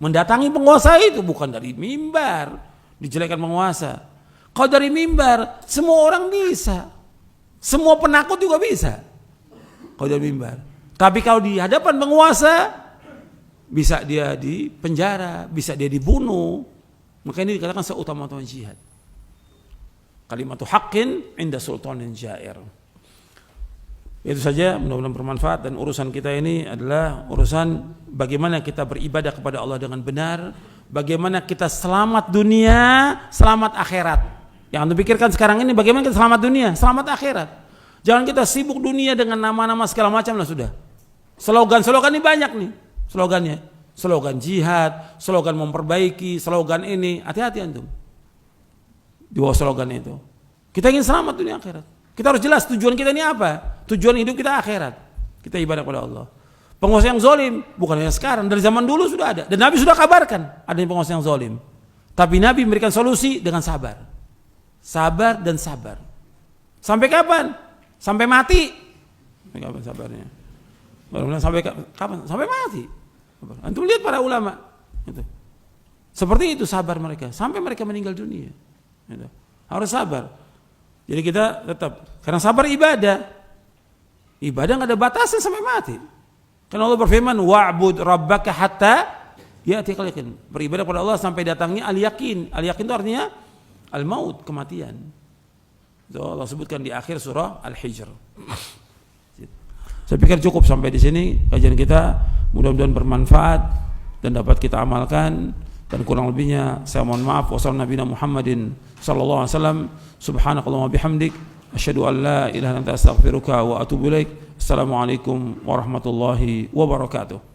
Mendatangi penguasa itu bukan dari mimbar dijelekan penguasa. Kalau dari mimbar semua orang bisa, semua penakut juga bisa kalau dari mimbar. Tapi kalau di hadapan penguasa bisa dia di penjara, bisa dia dibunuh. Maka ini dikatakan seutama-utama jihad. Kalimatu haqqin inda sultanin jair. Itu saja, mudah-mudahan bermanfaat. Dan urusan kita ini adalah urusan bagaimana kita beribadah kepada Allah dengan benar, bagaimana kita selamat dunia, selamat akhirat. Yang Anda pikirkan sekarang ini bagaimana kita selamat dunia, selamat akhirat. Jangan kita sibuk dunia dengan nama-nama segala macam lah sudah. Slogan-slogan ini banyak nih slogannya. Slogan jihad, slogan memperbaiki, slogan ini. Hati-hati antum di bawah slogan itu. Kita ingin selamat dunia akhirat. Kita harus jelas tujuan kita ini apa. Tujuan hidup kita akhirat. Kita ibadah kepada Allah. Penguasa yang zalim bukan hanya sekarang, dari zaman dulu sudah ada. Dan Nabi sudah kabarkan adanya penguasa yang zalim. Tapi Nabi memberikan solusi dengan sabar. Sabar dan sabar. Sampai kapan? Sampai mati. Sampai kapan sabarnya? Sampai kapan? Sampai mati. Antum lihat para ulama itu. Seperti itu sabar mereka sampai mereka meninggal dunia. Gitu. Harus sabar. Jadi kita tetap, karena sabar ibadah. Ibadah nggak ada batasan sampai mati. Karena Allah berfirman, wa'bud rabbaka hatta ya'tiyakal yaqin. Beribadah kepada Allah sampai datangnya al-yaqin. Al-yaqin itu artinya al-maut, kematian. Itu Allah sebutkan di akhir surah Al-Hijr. Saya pikir cukup sampai di sini kajian kita. Mudah-mudahan bermanfaat dan dapat kita amalkan. Dan kurang lebihnya saya mohon maaf. Wassalamualaikum Muhammadin sallallahu alaihi wasallam. Subhanakallahumma bihamdik asyhadu an la ilaha illa anta astaghfiruka wa atubu ilaik. Assalamualaikum warahmatullahi wabarakatuh.